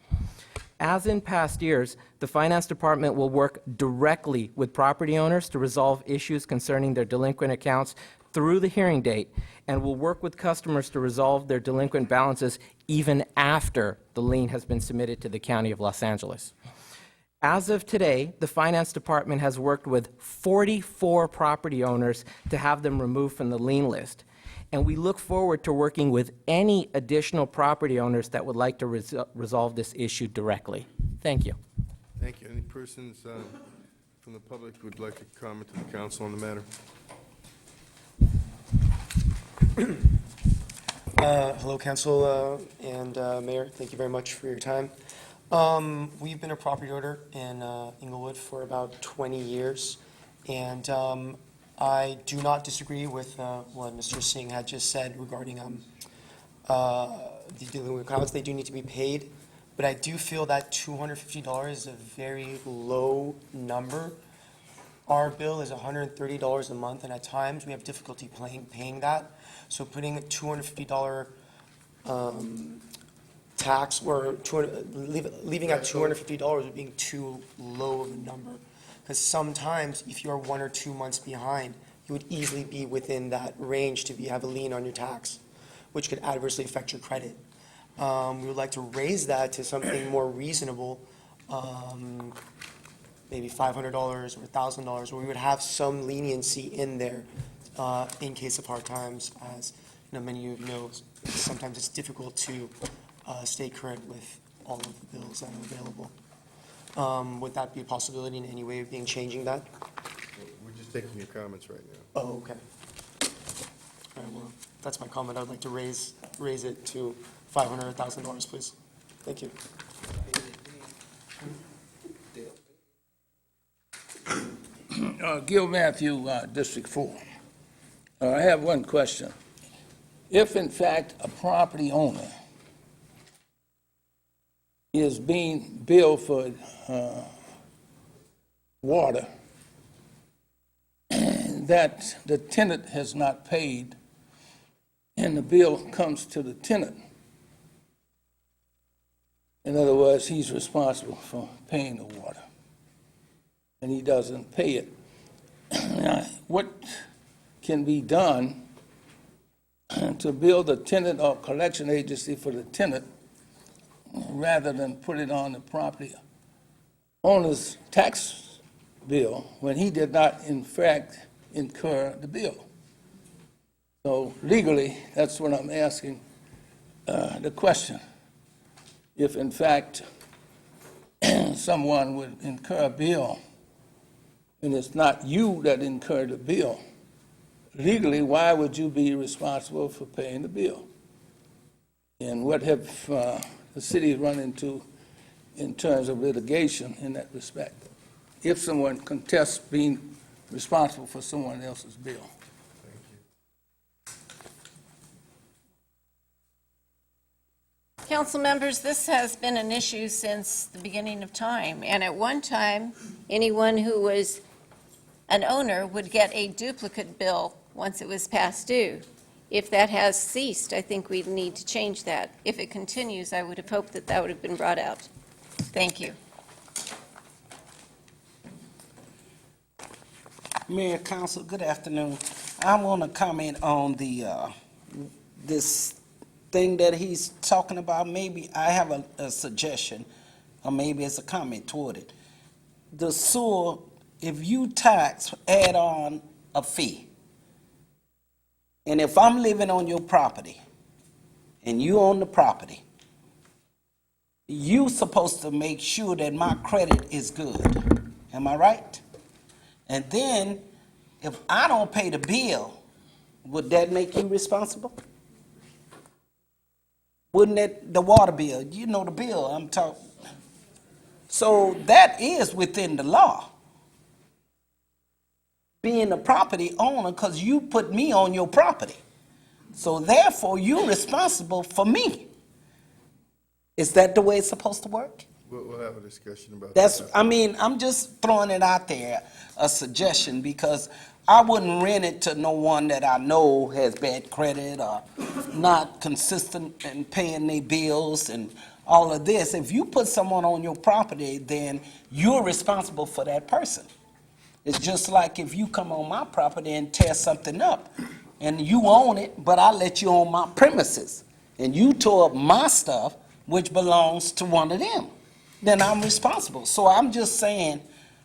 As in past years, the Finance Department will work directly with property owners to resolve issues concerning their delinquent accounts through the hearing date, and will work with customers to resolve their delinquent balances even after the lien has been submitted to the County of Los Angeles. As of today, the Finance Department has worked with 44 property owners to have them removed from the lien list. And we look forward to working with any additional property owners that would like to resolve this issue directly. Thank you. Thank you. Any persons from the public who would like to comment to the council on the matter? Hello, Council and Mayor. Thank you very much for your time. We've been a property owner in Inglewood for about 20 years, and I do not disagree with what Mr. Singh had just said regarding the delinquent accounts. They do need to be paid, but I do feel that $250 is a very low number. Our bill is $130 a month, and at times we have difficulty paying that. So putting a $250 tax or leaving at $250 would being too low of a number. Because sometimes if you're 1 or 2 months behind, you would easily be within that range to have a lien on your tax, which could adversely affect your credit. We would like to raise that to something more reasonable, maybe $500 or $1,000, where we would have some leniency in there in case of hard times. As many of you know, sometimes it's difficult to stay current with all of the bills that are available. Would that be a possibility in any way of changing that? We're just taking your comments right now. Oh, okay. All right, well, that's my comment. I would like to raise it to $500 or $1,000, please. Thank you. Gil Matthew, District 4. I have one question. If, in fact, a property owner is being billed for water that the tenant has not paid, and the bill comes to the tenant, in other words, he's responsible for paying the water, and he doesn't pay it. Now, what can be done to bill the tenant or collection agency for the tenant rather than put it on the property owner's tax bill when he did not, in fact, incur the bill? So legally, that's what I'm asking the question. If, in fact, someone would incur a bill and it's not you that incurred the bill, legally, why would you be responsible for paying the bill? And what have the city run into in terms of litigation in that respect, if someone contests being responsible for someone else's bill? Council members, this has been an issue since the beginning of time, and at one time, anyone who was an owner would get a duplicate bill once it was past due. If that has ceased, I think we need to change that. If it continues, I would have hoped that that would have been brought out. Thank you. Mayor, Council, good afternoon. I want to comment on the this thing that he's talking about. Maybe I have a suggestion, or maybe it's a comment toward it. The sewer, if you add on a fee, and if I'm living on your property, and you own the property, you're supposed to make sure that my credit is good. Am I right? And then, if I don't pay the bill, would that make you responsible? Wouldn't it, the water bill, you know the bill I'm talking. So that is within the law. Being a property owner, because you put me on your property. So therefore, you're responsible for me. Is that the way it's supposed to work? We'll have a discussion about That's, that. I mean, I'm just throwing it out there, a suggestion, because I wouldn't rent it to no one that I know has bad credit or not consistent in paying their bills and all of this. If you put someone on your property, then you're responsible for that person. It's just like if you come on my property and tear something up, and you own it, but I let you on my premises, and you tore up my stuff, which belongs to one of them, then I'm responsible. So I'm just saying,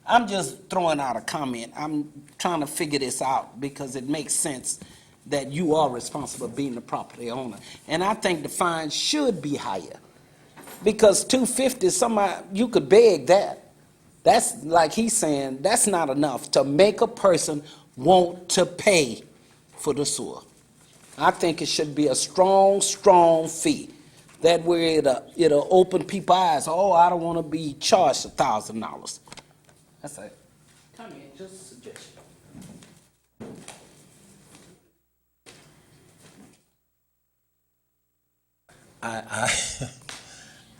I'm just throwing out a comment. I'm trying to figure this out because it makes sense that you are responsible being the property owner. And I think the fine should be higher because $250, somebody, you could beg that. That's like he's saying, that's not enough to make a person want to pay for the sewer. I think it should be a strong, strong fee. That way it'll open people's eyes. Oh, I don't want to be charged $1,000. That's it. Come in, just a suggestion.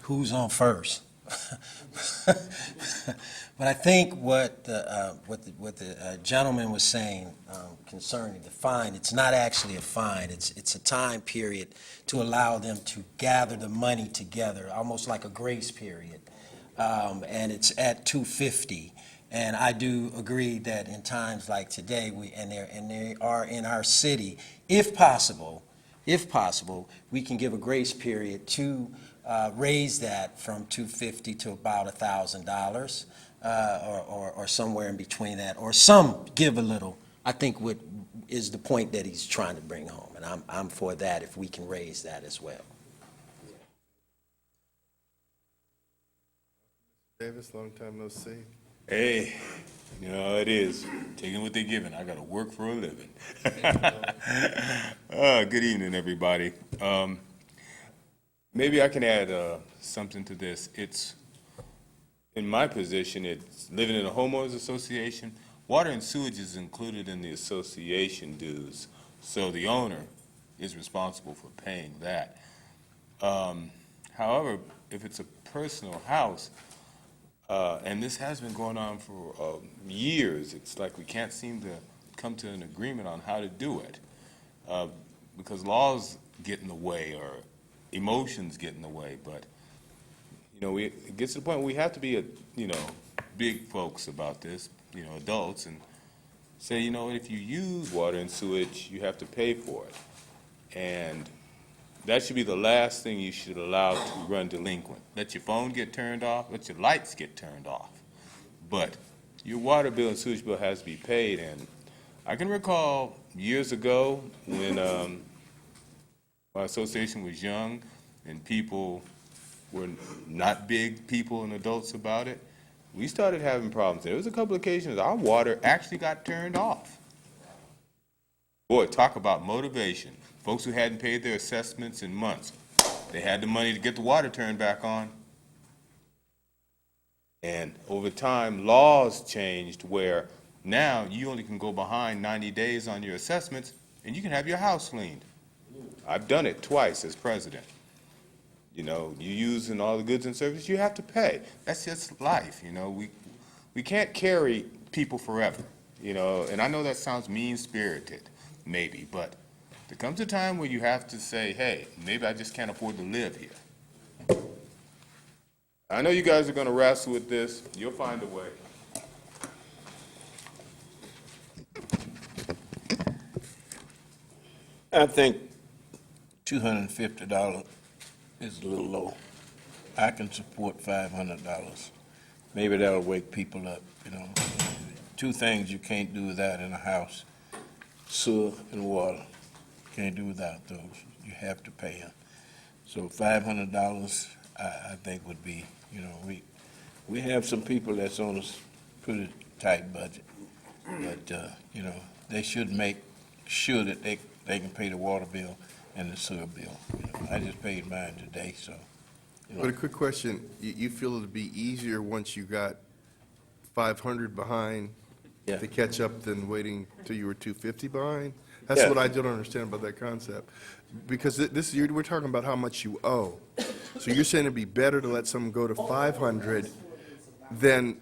Who's on first? But I think what the gentleman was saying concerning the fine, it's not actually a fine. It's a time period to allow them to gather the money together, almost like a grace period. And it's at $250. And I do agree that in times like today, they are in our city, if possible, we can give a grace period to raise that from $250 to about $1,000, or somewhere in between that, or some give a little. I think what is the point that he's trying to bring home, and I'm for that if we can raise that as well. Davis, long time no see. Hey, you know how it is. Taking what they're giving. I got to work for a living. Good evening, everybody. Maybe I can add something to this. It's, in my position, it's living in a homeowners association. Water and sewage is included in the association dues, so the owner is responsible for paying that. However, if it's a personal house, and this has been going on for years, it's like we can't seem to come to an agreement on how to do it, because laws get in the way or emotions get in the way. But it gets to the point where we have to be big folks about this, adults, and say, if you use water and sewage, you have to pay for it, and that should be the last thing you should allow to run delinquent. Let your phone get turned off, let your lights get turned off. But your water bill and sewage bill has to be paid. And I can recall years ago when my association was young and people were not big people and adults about it, we started having problems. There was a couple of occasions our water actually got turned off. Boy, talk about motivation. Folks who hadn't paid their assessments in months, they had the money to get the water turned back on. And over time, laws changed where now you only can go behind 90 days on your assessments and you can have your house cleaned. I've done it twice as president. You using all the goods and services, you have to pay. That's just life, We can't carry people forever, and I know that sounds mean-spirited, maybe, but there comes a time where you have to say, hey, maybe I just can't afford to live here. I know you guys are going to wrestle with this. You'll find a way. I think $250 is a little low. I can support $500. Maybe that'll wake people up, Two things you can't do without in a house: sewer and water. Can't do without those. You have to pay them. So $500, I think would be, we have some people that's on a pretty tight budget, but, they should make sure that they can pay the water bill and the sewer bill. I just paid mine today, so. But a quick question, you feel it'd be easier once you got 500 behind to catch up than waiting till you were 250 behind? That's what I don't understand about that concept. Because we're talking about how much you owe. So you're saying it'd be better to let someone go to 500 than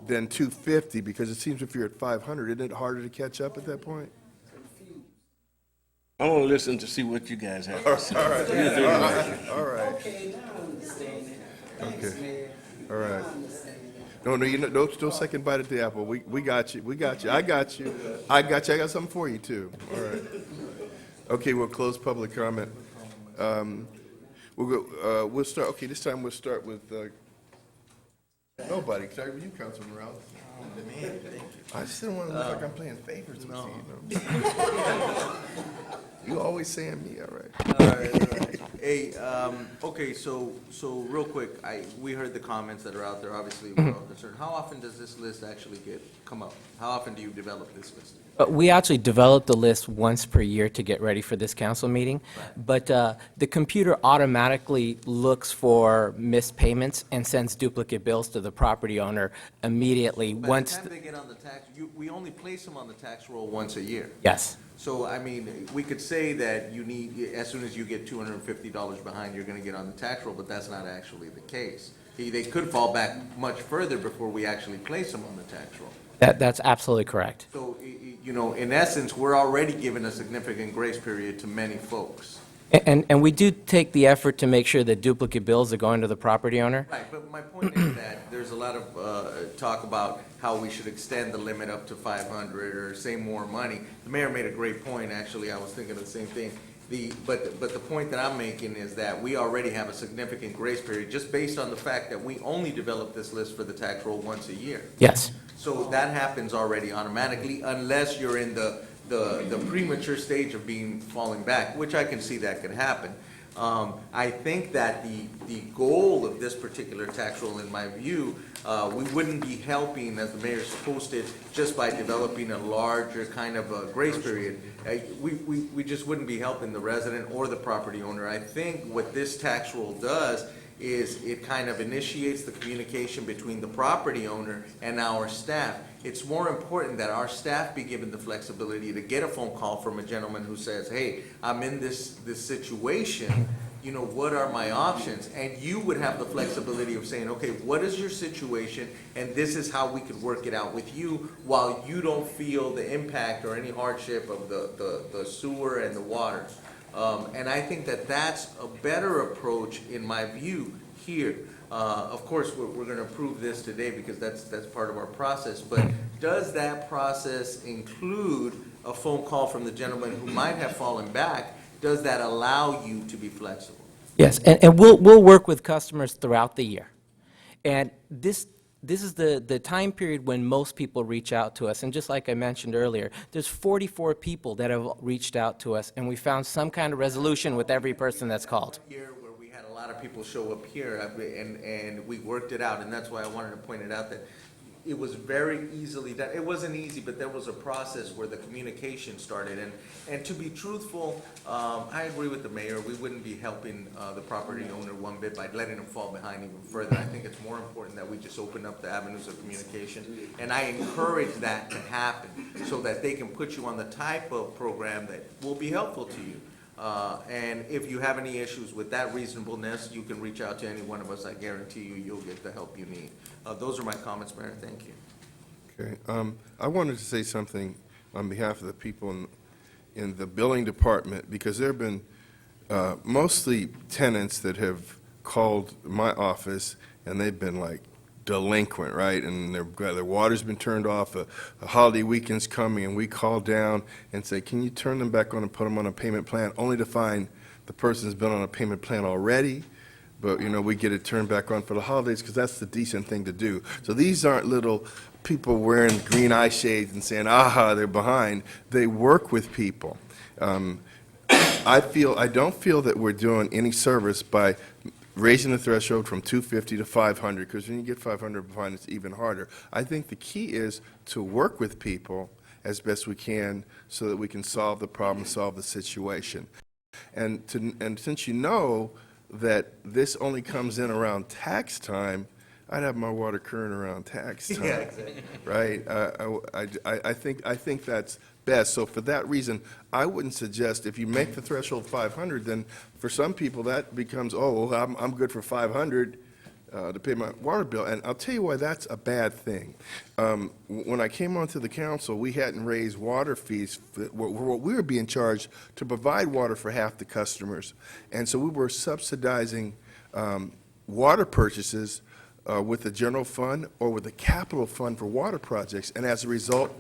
250, because it seems if you're at 500, isn't it harder to catch up at that point? I want to listen to see what you guys have All to say. right. Okay, now I understand it. Okay. Thanks, Mayor. All right. Now I understand it. No, you know, no second bite at the apple. We got you. We got you. I got you. I got you. I got something for you too. All right. Okay, we'll close public comment. We'll go. We'll start. Okay, this time we'll start with nobody. Start with you, Councilman Rouse. I just didn't want to look like I'm playing favorites with you. You always saying me. All right. All right. Hey, okay, so real quick, we heard the comments that are out there, obviously, we're all concerned. How often does this list actually come up? How often do you develop this list? We actually develop the list once per year to get ready for this council meeting, but the computer automatically looks for missed payments and sends duplicate bills to the property owner immediately once. By the time they get on the tax, we only place them on the tax roll once a year. Yes. So, I mean, we could say that you need, as soon as you get $250 behind, you're gonna get on the tax roll, but that's not actually the case. They could fall back much further before we actually place them on the tax roll. That's absolutely correct. So, you know, in essence, we're already giving a significant grace period to many folks. And we do take the effort to make sure that duplicate bills are going to the property owner. Right, but my point is that there's a lot of talk about how we should extend the limit up to 500 or say more money. The mayor made a great point, actually. I was thinking of the same thing. But the point that I'm making is that we already have a significant grace period just based on the fact that we only develop this list for the tax roll once a year. Yes. So that happens already automatically unless you're in the premature stage of falling back, which I can see that could happen. I think that the goal of this particular tax roll, in my view, we wouldn't be helping, as the mayor's posted, just by developing a larger kind of a grace period. We just wouldn't be helping the resident or the property owner. I think what this tax roll does is it kind of initiates the communication between the property owner and our staff. It's more important that our staff be given the flexibility to get a phone call from a gentleman who says, hey, I'm in this situation, you know, what are my options? And you would have the flexibility of saying, okay, what is your situation? And this is how we could work it out with you while you don't feel the impact or any hardship of the sewer and the water. And I think that that's a better approach, in my view, here. Of course, we're going to approve this today because that's part of our process. But does that process include a phone call from the gentleman who might have fallen back? Does that allow you to be flexible? Yes, and we'll work with customers throughout the year. And this is the time period when most people reach out to us. And just like I mentioned earlier, there's 44 people that have reached out to us, and we found some kind of resolution with every person that's called. Here, where we had a lot of people show up here, and we worked it out, and that's why I wanted to point it out that it was very easily done. It wasn't easy, but there was a process where the communication started. And to be truthful, I agree with the mayor. We wouldn't be helping the property owner one bit by letting them fall behind even further. I think it's more important that we just open up the avenues of communication. And I encourage that to happen so that they can put you on the type of program that will be helpful to you. And if you have any issues with that reasonableness, you can reach out to any one of us. I guarantee you'll get the help you need. Those are my comments, Mayor. Thank you. Okay. I wanted to say something on behalf of the people in the billing department, because there have been mostly tenants that have called my office, and they've been like delinquent, right? And their water's been turned off, a holiday weekend's coming, and we call down and say, can you turn them back on and put them on a payment plan, only to find the person's been on a payment plan already, but, you know, we get it turned back on for the holidays because that's the decent thing to do. So these aren't little people wearing green eye shades and saying, aha, they're behind. They work with people. I don't feel that we're doing any service by raising the threshold from 250 to 500, because when you get 500 behind, it's even harder. I think the key is to work with people as best we can so that we can solve the problem, solve the situation. And since you know that this only comes in around tax time, I'd have my water current around tax time. Yeah, exactly. Right? I think that's best. So for that reason, I wouldn't suggest, if you make the threshold 500, then for some people that becomes, oh, well, I'm good for 500 to pay my water bill. And I'll tell you why that's a bad thing. When I came onto the council, we hadn't raised water fees. What we were being charged to provide water for half the customers. And so we were subsidizing water purchases with the general fund or with the capital fund for water projects. And as a result,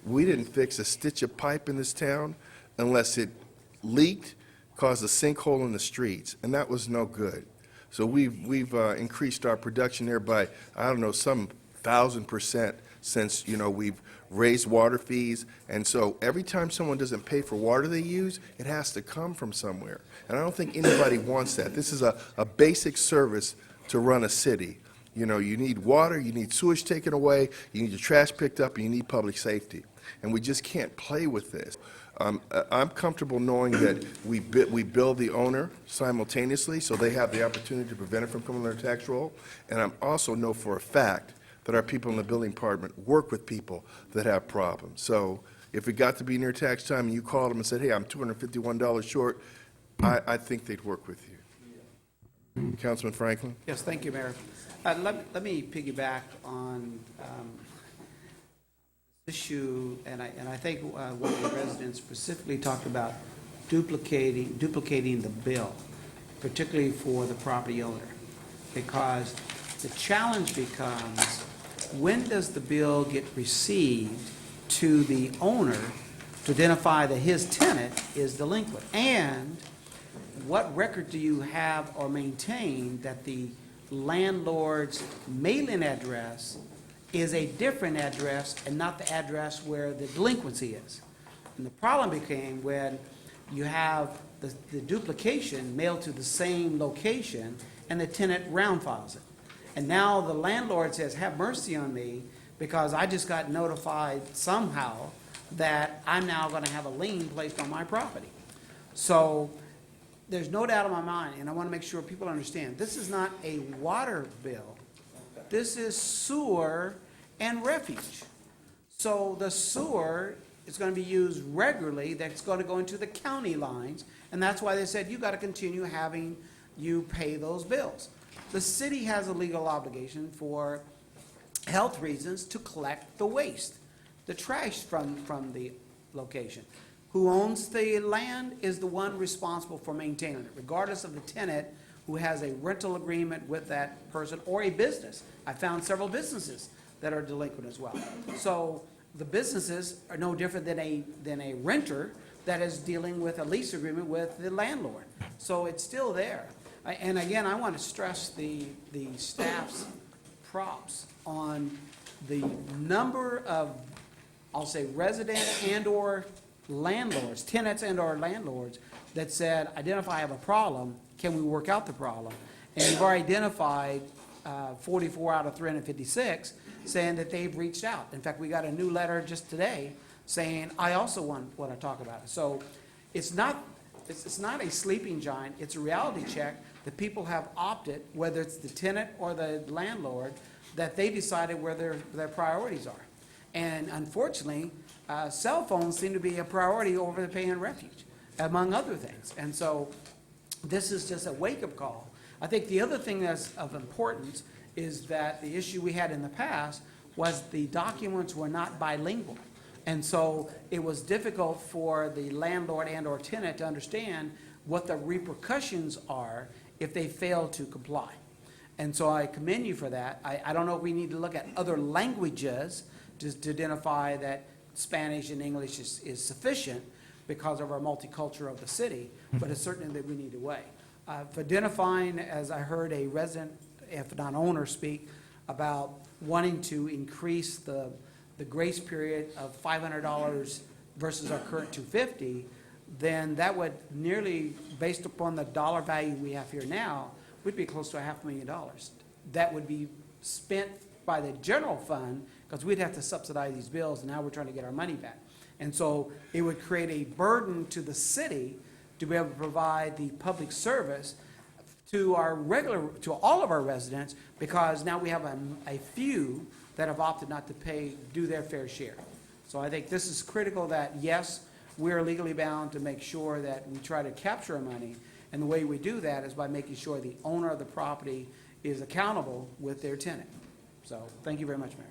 we didn't fix a stitch of pipe in this town unless it leaked, caused a sinkhole in the streets, and that was no good. So we've increased our production there by, I don't know, some 1,000% since, we've raised water fees. And so every time someone doesn't pay for water they use, it has to come from somewhere. And I don't think anybody wants that. This is a basic service to run a city. You need water, you need sewage taken away, you need your trash picked up, and you need public safety. And we just can't play with this. I'm comfortable knowing that we bill the owner simultaneously, so they have the opportunity to prevent it from coming on their tax roll. And I also know for a fact that our people in the building department work with people that have problems. So if it got to be near tax time and you called them and said, hey, I'm $251 short, I think they'd work with you. Councilman Franklin? Yes, thank you, Mayor. Let me piggyback on issue, and I think one of the residents specifically talked about duplicating the bill, particularly for the property owner, because the challenge becomes, when does the bill get received to the owner to identify that his tenant is delinquent? And what record do you have or maintain that the landlord's mailing address is a different address and not the address where the delinquency is? And the problem became when you have the duplication mailed to the same location and the tenant round files it. And now the landlord says, have mercy on me, because I just got notified somehow that I'm now going to have a lien placed on my property. So there's no doubt in my mind, and I want to make sure people understand, this is not a water bill. This is sewer and refuge. So the sewer is going to be used regularly. That's going to go into the county lines, and that's why they said you got to continue having you pay those bills. The city has a legal obligation for health reasons to collect the waste, the trash from the location. Who owns the land is the one responsible for maintaining it, regardless of the tenant who has a rental agreement with that person or a business. I found several businesses that are delinquent as well. So the businesses are no different than a renter that is dealing with a lease agreement with the landlord. So it's still there. And again, I want to stress the staff's props on the number of, I'll say, resident and/or landlords, tenants and/or landlords that said, identify I have a problem, can we work out the problem? And we've already identified 44 out of 356 saying that they've reached out. In fact, we got a new letter just today saying, I also want to talk about it. So it's not a sleeping giant, it's a reality check that people have opted, whether it's the tenant or the landlord, that they decided where their priorities are. And unfortunately, cell phones seem to be a priority over the paying refuge, among other things. And so this is just a wake-up call. I think the other thing that's of importance is that the issue we had in the past was the documents were not bilingual. And so it was difficult for the landlord and/or tenant to understand what the repercussions are if they fail to comply. And so I commend you for that. I don't know if we need to look at other languages to identify that Spanish and English is sufficient because of our multicultural of the city, but it's certainly that we need to weigh. For identifying, as I heard a resident, if not owner, speak about wanting to increase the grace period of $500 versus our current $250, then that would nearly, based upon the dollar value we have here now, would be close to $500,000. That would be spent by the general fund, because we'd have to subsidize these bills, and now we're trying to get our money back. And so it would create a burden to the city to be able to provide the public service to all of our residents, because now we have a few that have opted not to do their fair share. So I think this is critical that, yes, we're legally bound to make sure that we try to capture our money, and the way we do that is by making sure the owner of the property is accountable with their tenant. So, thank you very much, Mayor.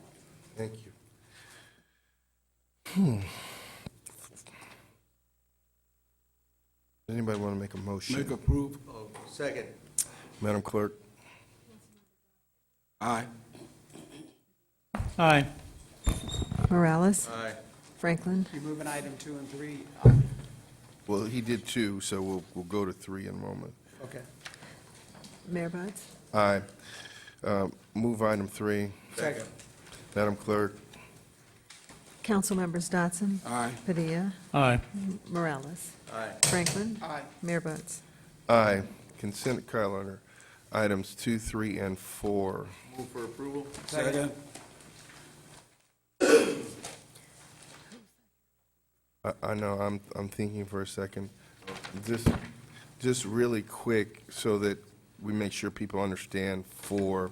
Thank you. Anybody want to make a motion? Make approve. Second. Madam Clerk? Aye. Aye. Morales? Aye. Franklin? You're moving item 2 and 3. Well, he did 2, so we'll go to 3 in a moment. Okay. Mayor Buds? Aye. Move item 3. Second. Madam Clerk? Council members Dotson? Aye. Padilla? Aye. Morales? Aye. Franklin? Aye. Mayor Buds? Aye. Consent calendar, items 2, 3, and 4. Move for approval. Second. I know, I'm thinking for a second. Just really quick, so that we make sure people understand for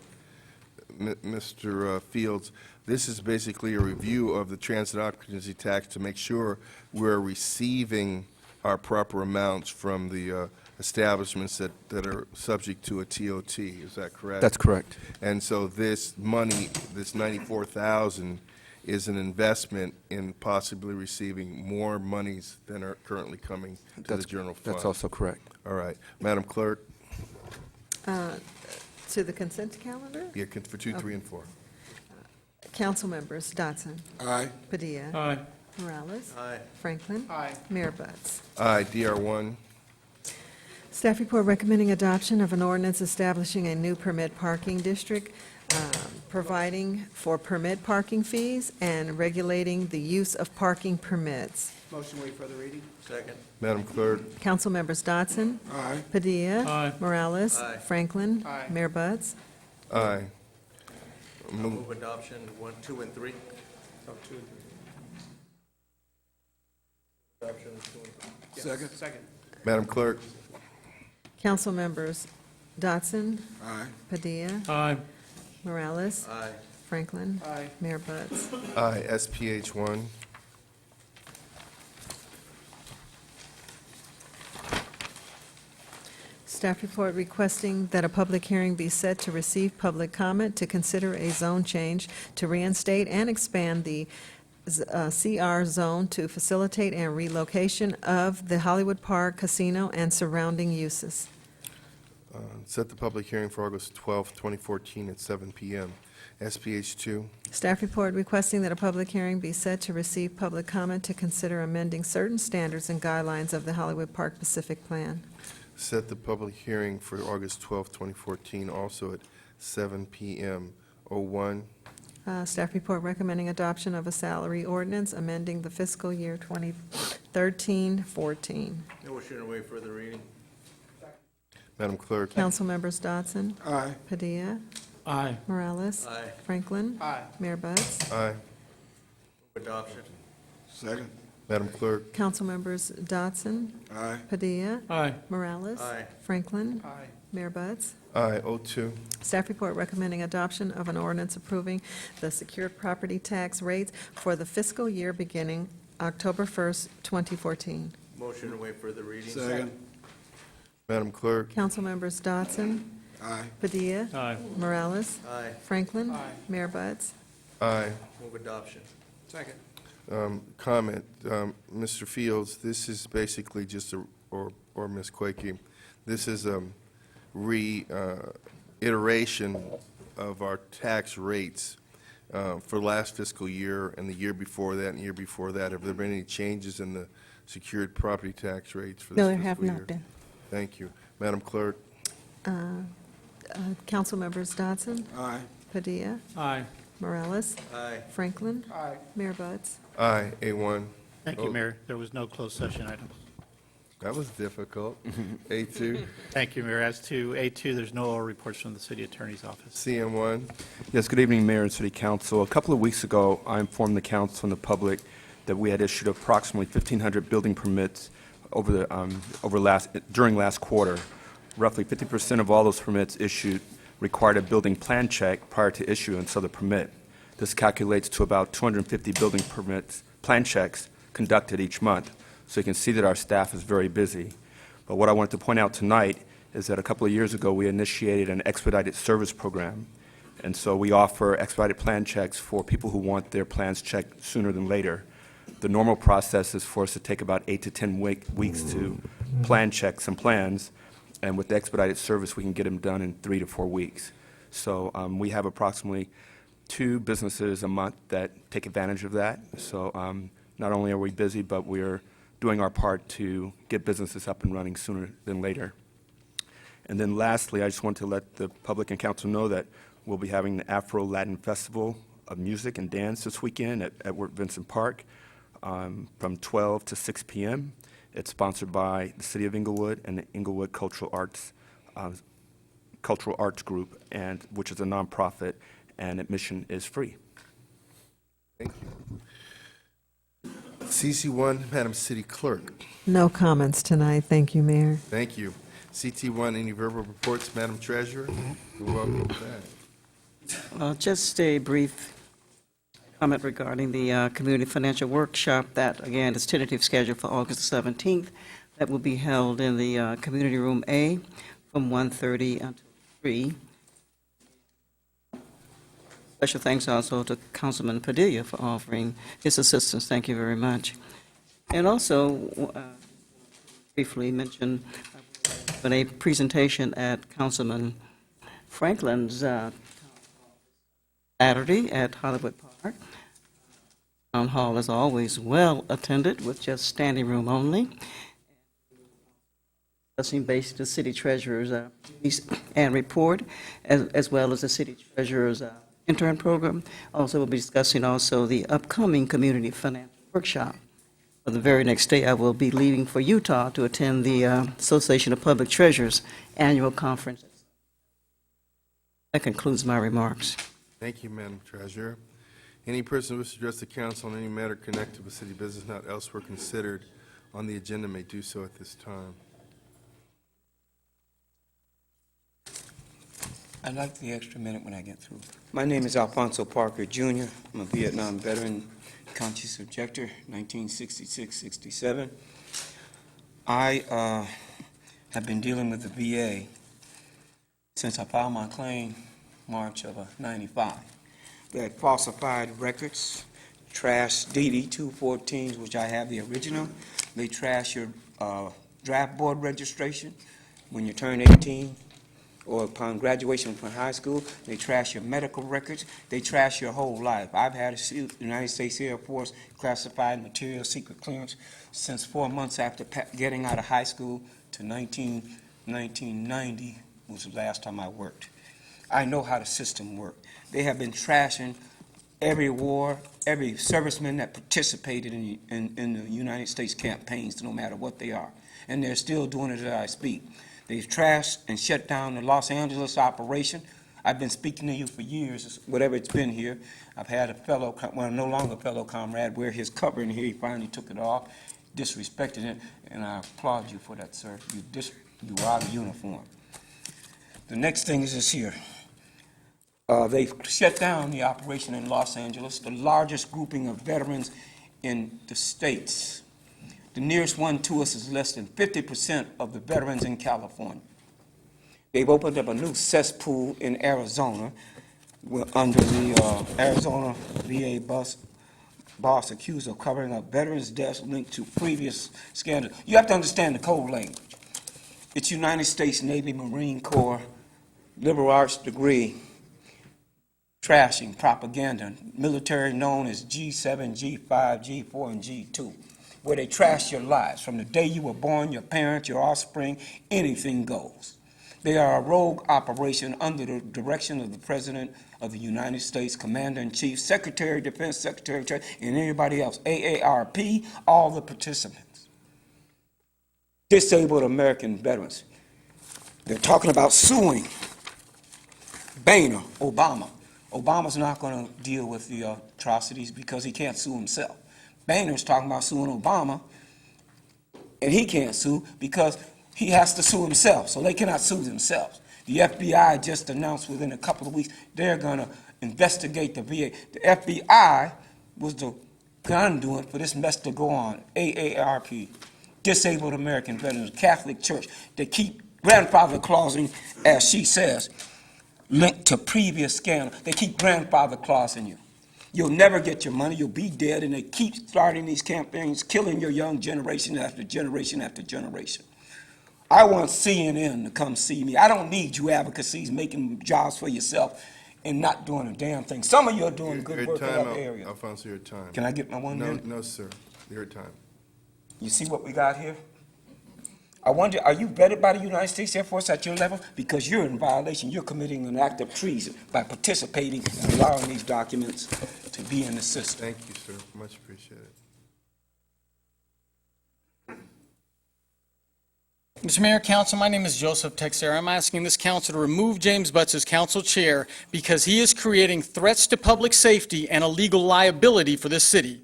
Mr. Fields, this is basically a review of the transit occupancy tax to make sure we're receiving our proper amounts from the establishments that are subject to a TOT. Is that correct? That's correct. And so this money, this $94,000, is an investment in possibly receiving more monies than are currently coming to the general fund. That's also correct. All right. Madam Clerk? To the consent calendar? Yeah, for 2, 3, and 4. Council members Dotson? Aye. Padilla? Aye. Morales? Aye. Franklin? Aye. Mayor Buds? Aye. DR1. Staff report recommending adoption of an ordinance establishing a new permit parking district, providing for permit parking fees and regulating the use of parking permits. Motion wait for the reading. Second. Madam Clerk? Council members Dotson? Aye. Padilla? Aye. Morales? Aye. Franklin? Aye. Mayor Buds? Aye. Move adoption 1, 2, and 3. Oh, 2 and 3. Adoption 2 and 3. Yes. Second. Second. Madam Clerk? Council members Dotson? Aye. Padilla? Aye. Morales? Aye. Franklin? Aye. Mayor Buds? Aye. SPH1. Staff report requesting that a public hearing be set to receive public comment to consider a zone change to reinstate and expand the CR zone to facilitate and relocation of the Hollywood Park Casino and surrounding uses. Set the public hearing for August 12th, 2014 at 7 p.m. SPH2. Staff report requesting that a public hearing be set to receive public comment to consider amending certain standards and guidelines of the Hollywood Park Pacific Plan. Set the public hearing for August 12th, 2014, also at 7 p.m. 01. Staff report recommending adoption of a salary ordinance amending the fiscal year 2013-14. Motion to wait for the reading. Madam Clerk? Council members Dotson? Aye. Padilla? Aye. Morales? Aye. Franklin? Aye. Mayor Buds? Aye. Move adoption. Second. Madam Clerk? Council members Dotson? Aye. Padilla? Aye. Morales? Aye. Franklin? Aye. Mayor Buds? Aye. 02. Staff report recommending adoption of an ordinance approving the secured property tax rates for the fiscal year beginning October 1st, 2014. Motion to wait for the reading. Second. Madam Clerk? Council members Dotson? Aye. Padilla? Aye. Morales? Aye. Franklin? Aye. Mayor Buds? Aye. Move adoption. Second. Comment, Mr. Fields, this is basically just or Ms. Quakey, this is a reiteration of our tax rates for last fiscal year and the year before that and the year before that. Have there been any changes in the secured property tax rates for this No, there fiscal year? have not been. Thank you. Madam Clerk? Council members Dotson? Aye. Padilla? Aye. Morales? Aye. Franklin? Aye. Mayor Buds? Aye. A1. Thank you, Mayor. There was no closed session items. That was difficult. A2. Thank you, Mayor. As to A2, there's no oral reports from the city attorney's office. CM1. Yes, good evening, Mayor and City Council. A couple of weeks ago, I informed the council and the public that we had issued approximately 1,500 building permits during last quarter. Roughly 50% of all those permits issued required a building plan check prior to issuance of the permit. This calculates to about 250 building permits plan checks conducted each month. So you can see that our staff is very busy. But what I wanted to point out tonight is that a couple of years ago, we initiated an expedited service program. And so we offer expedited plan checks for people who want their plans checked sooner than later. The normal process is for us to take about 8 to 10 weeks to plan check some plans, and with the expedited service, we can get them done in 3 to 4 weeks. So we have approximately 2 businesses a month that take advantage of that. So not only are we busy, but we're doing our part to get businesses up and running sooner than later. And then lastly, I just want to let the public and council know that we'll be having the Afro-Latin Festival of Music and Dance this weekend at Edward Vincent Park from 12 to 6 p.m. It's sponsored by the City of Inglewood and the Inglewood Cultural Arts Group, and which is a nonprofit, and admission is free. Thank you. CC1, Madam City Clerk. No comments tonight. Thank you, Mayor. Thank you. CT1, any verbal reports, Madam Treasurer? You're welcome with that. Just a brief comment regarding the Community Financial Workshop that, again, is tentative scheduled for August 17th. That will be held in the Community Room A from 1:30 until 3. Special thanks also to Councilman Padilla for offering his assistance. Thank you very much. And also, briefly mention a presentation at Councilman Franklin's Saturday at Hollywood Park. Town Hall is always well attended with just standing room only. Discussing based the city treasurer's duties and report, as well as the city treasurer's intern program. Also, we'll be discussing also the upcoming community financial workshop. For the very next day, I will be leaving for Utah to attend the Association of Public Treasurers annual conference. That concludes my remarks. Thank you, Madam Treasurer. Any person who wishes to address the council on any matter connected with city business not elsewhere considered on the agenda may do so at this time. I'd like the extra minute when I get through. My name is Alfonso Parker, Jr. I'm a Vietnam veteran, conscious objector, 1966-67. I have been dealing with the VA since I filed my claim March of '95. They had falsified records, trashed DD-214s, which I have the original. They trash your draft board registration when you turn 18 or upon graduation from high school. They trash your medical records. They trash your whole life. I've had a United States Air Force classified material secret clearance since 4 months after getting out of high school to 1990 was the last time I worked. I know how the system works. They have been trashing every war, every serviceman that participated in the United States campaigns, no matter what they are. And they're still doing it as I speak. They've trashed and shut down the Los Angeles operation. I've been speaking to you for years, whatever it's been here. I've had a fellow, well, no longer fellow comrade, wear his cover in here. He finally took it off, disrespected it, and I applaud you for that, sir. You are out of uniform. The next thing is this here. They shut down the operation in Los Angeles, the largest grouping of veterans in the States. The nearest one to us is less than 50% of the veterans in California. They've opened up a new cesspool in Arizona under the Arizona VA boss accused of covering up veterans' deaths linked to previous scandals. You have to understand the code language. It's United States Navy Marine Corps liberal arts degree trashing propaganda, military known as G7, G5, G4, and G2, where they trash your lives. From the day you were born, your parents, your offspring, anything goes. They are a rogue operation under the direction of the President of the United States, Commander-in-Chief, Secretary of Defense, Secretary of Treasury, and anybody else, AARP, all the participants. Disabled American veterans. They're talking about suing Boehner, Obama. Obama's not going to deal with the atrocities because he can't sue himself. Boehner's talking about suing Obama, and he can't sue because he has to sue himself, so they cannot sue themselves. The FBI just announced within a couple of weeks they're going to investigate the VA. The FBI was the I'm doing for this mess to go on. AARP, Disabled American Veterans, Catholic Church, they keep grandfather clausing, as she says, linked to previous scandal. They keep grandfather clausing you. You'll never get your money, you'll be dead, and they keep starting these campaigns, killing your young generation after generation after generation. I want CNN to come see me. I don't need you advocacies making jobs for yourself and not doing a damn thing. Some of you are doing good work in that area. Alfonso, your time. Can I get my 1 minute? No, sir. Your time. You see what we got here? I wonder, are you vetted by the United States Air Force at your level? Because you're in violation. You're committing an act of treason by participating and allowing these documents to be in the system. Thank you, sir. Much appreciated. Mr. Mayor, Council, my name is Joseph Texera. I'm asking this council to remove James Butts as council chair because he is creating threats to public safety and a legal liability for this city.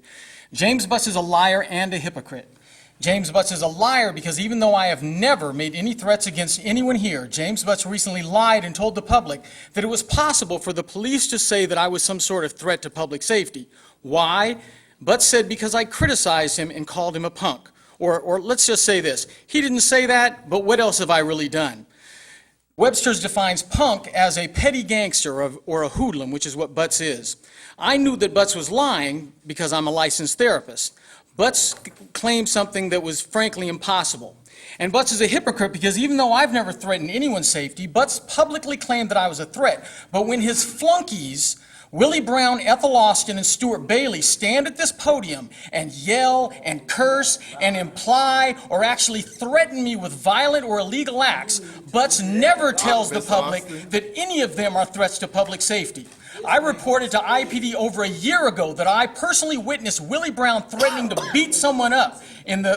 James Butts is a liar and a hypocrite. James Butts is a liar because even though I have never made any threats against anyone here, James Butts recently lied and told the public that it was possible for the police to say that I was some sort of threat to public safety. Why? Butts said because I criticized him and called him a punk. Or let's just say this, he didn't say that, but what else have I really done? Webster's defines punk as a petty gangster or a hoodlum, which is what Butts is. I knew that Butts was lying because I'm a licensed therapist. Butts claimed something that was frankly impossible. And Butts is a hypocrite because even though I've never threatened anyone's safety, Butts publicly claimed that I was a threat. But when his flunkies, Willie Brown, Ethel Austin, and Stuart Bailey stand at this podium and yell and curse and imply or actually threaten me with violent or illegal acts, Butts never tells the public that any of them are threats to public safety. I reported to IPD over a year ago that I personally witnessed Willie Brown threatening to beat someone up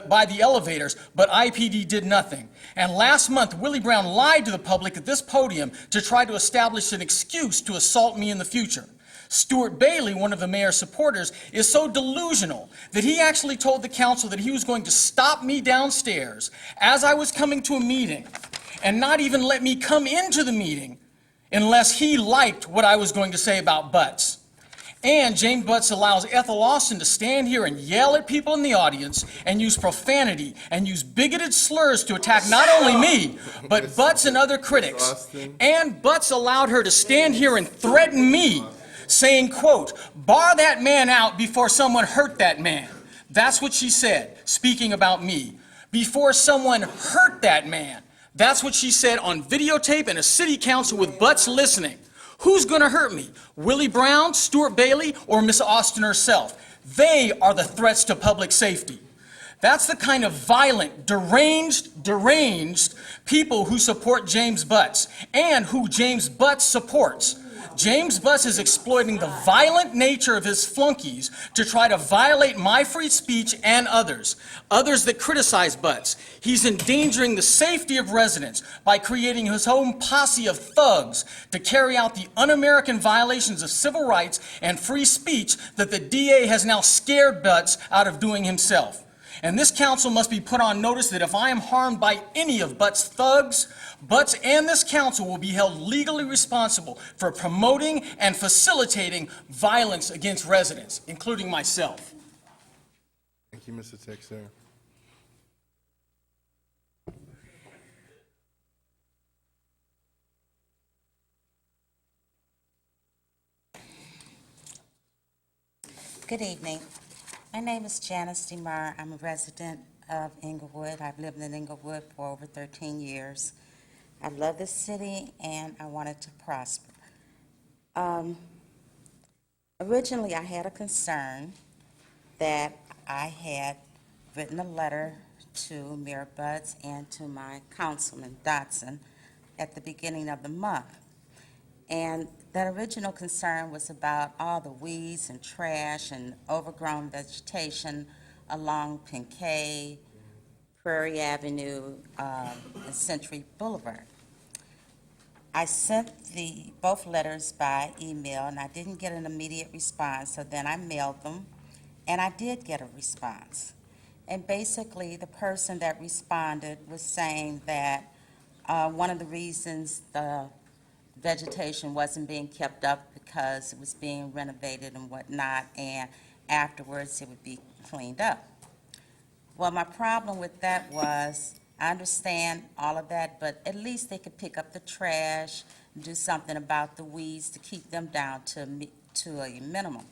by the elevators, but IPD did nothing. And last month, Willie Brown lied to the public at this podium to try to establish an excuse to assault me in the future. Stuart Bailey, one of the mayor's supporters, is so delusional that he actually told the council that he was going to stop me downstairs as I was coming to a meeting and not even let me come into the meeting unless he liked what I was going to say about Butts. And James Butts allows Ethel Austin to stand here and yell at people in the audience and use profanity and use bigoted slurs to attack not only me, but Butts and other critics. And Butts allowed her to stand here and threaten me, saying, quote, "Bar that man out before someone hurt that man." That's what she said, speaking about me. Before someone hurt that man. That's what she said on videotape in a city council with Butts listening. Who's going to hurt me? Willie Brown, Stuart Bailey, or Miss Austin herself? They are the threats to public safety. That's the kind of violent, deranged people who support James Butts and who James Butts supports. James Butts is exploiting the violent nature of his flunkies to try to violate my free speech and others that criticize Butts. He's endangering the safety of residents by creating his own posse of thugs to carry out the un-American violations of civil rights and free speech that the DA has now scared Butts out of doing himself. And this council must be put on notice that if I am harmed by any of Butts' thugs, Butts and this council will be held legally responsible for promoting and facilitating violence against residents, including myself. Thank you, Mr. Texera. Good evening. My name is Janice DeMar. I'm a resident of Inglewood. I've lived in Inglewood for over 13 years. I love this city and I want it to prosper. Originally, I had a concern that I had written a letter to Mayor Butts and to my councilman, Dotson, at the beginning of the month. And that original concern was about all the weeds and trash and overgrown vegetation along Pinquet, Prairie Avenue, and Century Boulevard. I sent both letters by email, and I didn't get an immediate response, so then I mailed them, and I did get a response. And basically, the person that responded was saying that one of the reasons the vegetation wasn't being kept up because it was being renovated and whatnot, and afterwards it would be cleaned up. Well, my problem with that was, I understand all of that, but at least they could pick up the trash, do something about the weeds to keep them down to a minimum.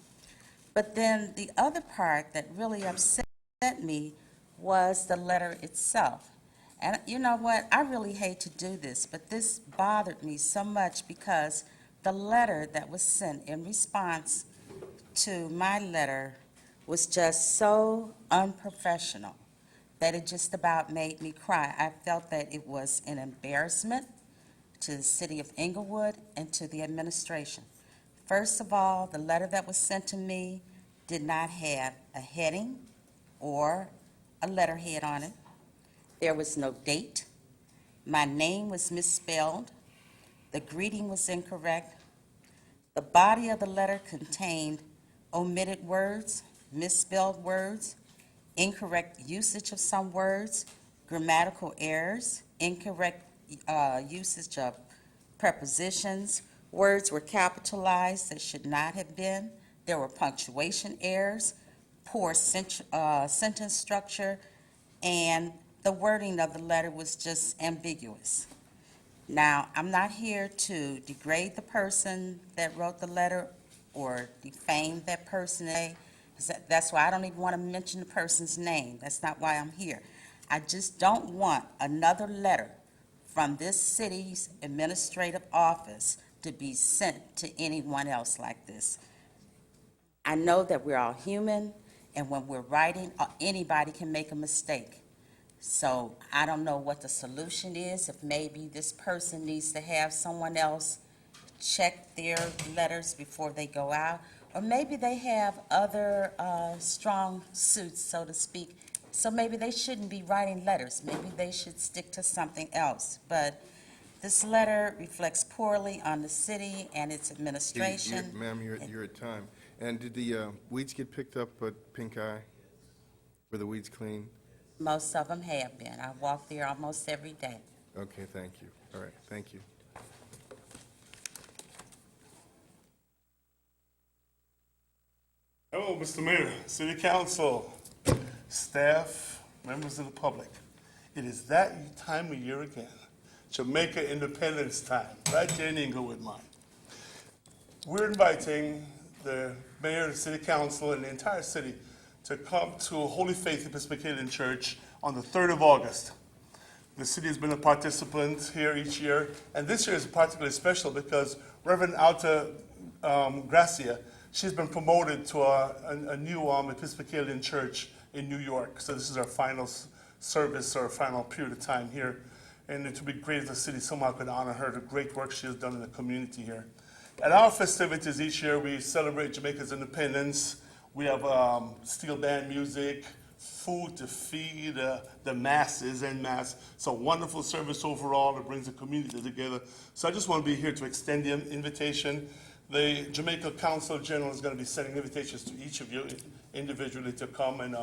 But then the other part that really upset me was the letter itself. And you know what? I really hate to do this, but this bothered me so much because the letter that was sent in response to my letter was just so unprofessional that it just about made me cry. I felt that it was an embarrassment to the city of Inglewood and to the administration. First of all, the letter that was sent to me did not have a heading or a letterhead on it. There was no date. My name was misspelled. The greeting was incorrect. The body of the letter contained omitted words, misspelled words, incorrect usage of some words, grammatical errors, incorrect usage of prepositions. Words were capitalized that should not have been. There were punctuation errors, poor sentence structure, and the wording of the letter was just ambiguous. Now, I'm not here to degrade the person that wrote the letter or defame that person. That's why I don't even want to mention the person's name. That's not why I'm here. I just don't want another letter from this city's administrative office to be sent to anyone else like this. I know that we're all human, and when we're writing, anybody can make a mistake. So I don't know what the solution is, if maybe this person needs to have someone else check their letters before they go out, or maybe they have other strong suits, so to speak, so maybe they shouldn't be writing letters. Maybe they should stick to something else. But this letter reflects poorly on the city and its administration. Ma'am, you're at time. And did the weeds get picked up at Pink Eye? Were the weeds clean? Most of them have been. I walk there almost every day. Okay, thank you. All right, thank you. Hello, Mr. Mayor, City Council, staff, members of the public. It is that time of year again, Jamaica Independence Time, right there in Inglewood, mine. We're inviting the mayor, the city council, and the entire city to come to Holy Faith Episcopalian Church on the 3rd of August. The city has been a participant here each year, and this year is particularly special because Reverend Alta Gracia, she's been promoted to a new Episcopalian church in New York. So this is our final service, our final period of time here. And it would be great if the city somehow could honor her, the great work she has done in the community here. At our festivities each year, we celebrate Jamaica's independence. We have steel band music, food to feed the masses en masse. It's a wonderful service overall. It brings the community together. So I just want to be here to extend the invitation. The Jamaica Council General is going to be sending invitations to each of you individually to come. And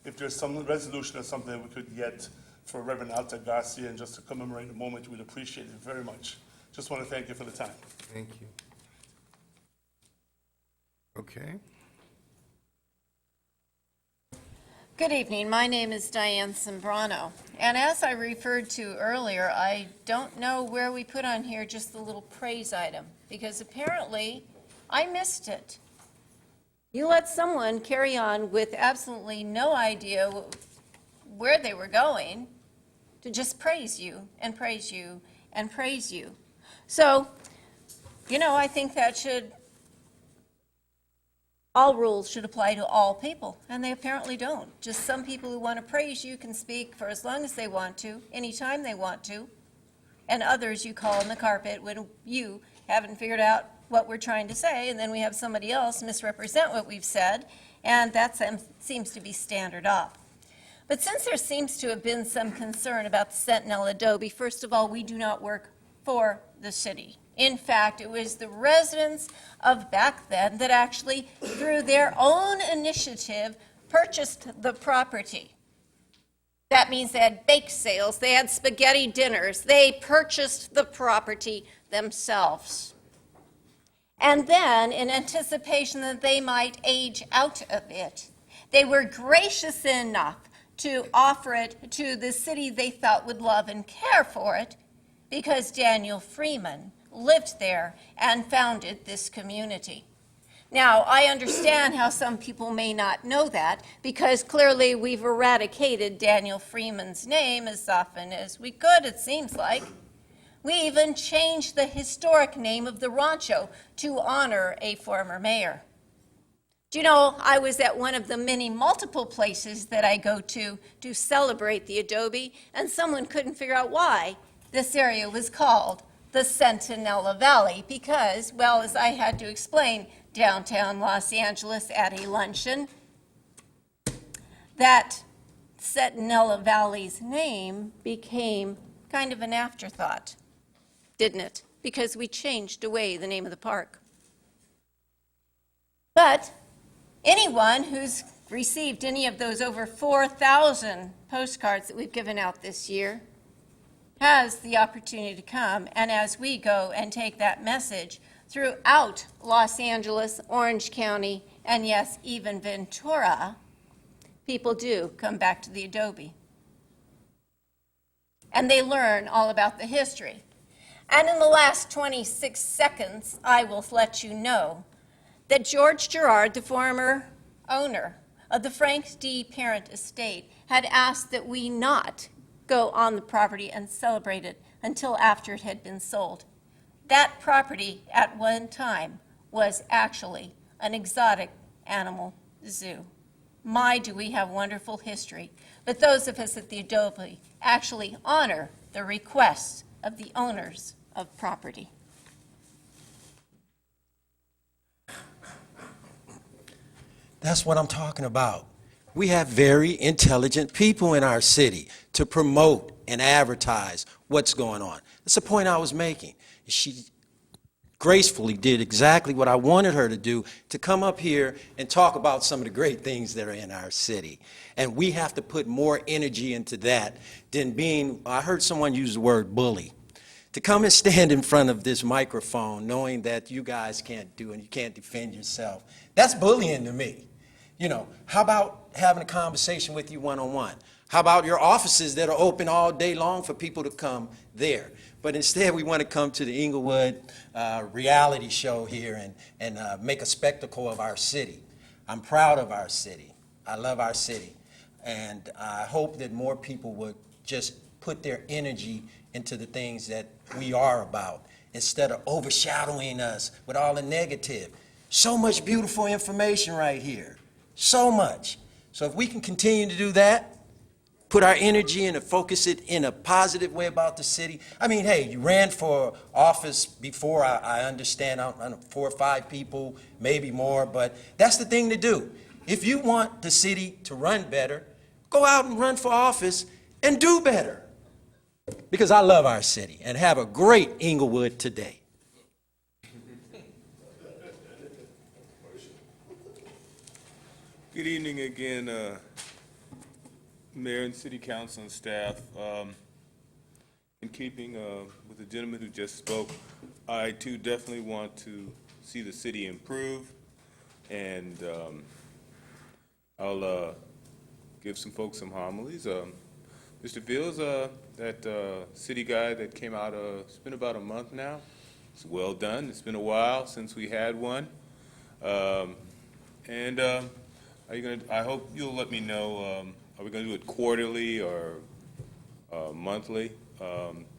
if there's some resolution or something that we could get for Reverend Alta Garcia and just to commemorate the moment, we'd appreciate it very much. Just want to thank you for the time. Thank you. Okay. Good evening. My name is Diane Sembrano. And as I referred to earlier, I don't know where we put on here just the little praise item, because apparently I missed it. You let someone carry on with absolutely no idea where they were going to just praise you and praise you and praise you. So, you know, I think that all rules should apply to all people, and they apparently don't. Just some people who want to praise you can speak for as long as they want to, anytime they want to, and others you call on the carpet when you haven't figured out what we're trying to say, and then we have somebody else misrepresent what we've said, and that seems to be standard op. But since there seems to have been some concern about the Sentinel Adobe, first of all, we do not work for the city. In fact, it was the residents of back then that actually, through their own initiative, purchased the property. That means they had bake sales, they had spaghetti dinners, they purchased the property themselves. And then, in anticipation that they might age out of it, they were gracious enough to offer it to the city they thought would love and care for it, because Daniel Freeman lived there and founded this community. Now, I understand how some people may not know that, because clearly we've eradicated Daniel Freeman's name as often as we could, it seems like. We even changed the historic name of the rancho to honor a former mayor. Do you know, I was at one of the many multiple places that I go to celebrate the adobe, and someone couldn't figure out why this area was called the Centinela Valley, because, well, as I had to explain downtown Los Angeles at a luncheon, that Centinela Valley's name became kind of an afterthought, didn't it? Because we changed away the name of the park. But anyone who's received any of those over 4,000 postcards that we've given out this year has the opportunity to come, and as we go and take that message throughout Los Angeles, Orange County, and yes, even Ventura, people do come back to the adobe. And they learn all about the history. And in the last 26 seconds, I will let you know that George Gerard, the former owner of the Frank D. Parent Estate, had asked that we not go on the property and celebrate it until after it had been sold. That property at one time was actually an exotic animal zoo. My, do we have wonderful history. But those of us at the adobe actually honor the requests of the owners of property. That's what I'm talking about. We have very intelligent people in our city to promote and advertise what's going on. That's the point I was making. She gracefully did exactly what I wanted her to do, to come up here and talk about some of the great things that are in our city. And we have to put more energy into that than being, I heard someone use the word bully. To come and stand in front of this microphone knowing that you guys can't do and you can't defend yourself, that's bullying to me. You know, how about having a conversation with you one-on-one? How about your offices that are open all day long for people to come there? But instead, we want to come to the Inglewood reality show here and make a spectacle of our city. I'm proud of our city. I love our city. And I hope that more people would just put their energy into the things that we are about, instead of overshadowing us with all the negative. So much beautiful information right here. So much. So if we can continue to do that, put our energy and focus it in a positive way about the city. I mean, hey, you ran for office before, I understand, I don't know, 4 or 5 people, maybe more, but that's the thing to do. If you want the city to run better, go out and run for office and do better. Because I love our city, and have a great Inglewood today. Good evening again, Mayor and City Council and staff. In keeping with the gentleman who just spoke, I too definitely want to see the city improve, and I'll give some folks some homilies. Mr. Fields, that city guy that came out, it's been about a month now. It's well done. It's been a while since we had one. Are you gonna, I hope you'll let me know, are we gonna do it quarterly or monthly?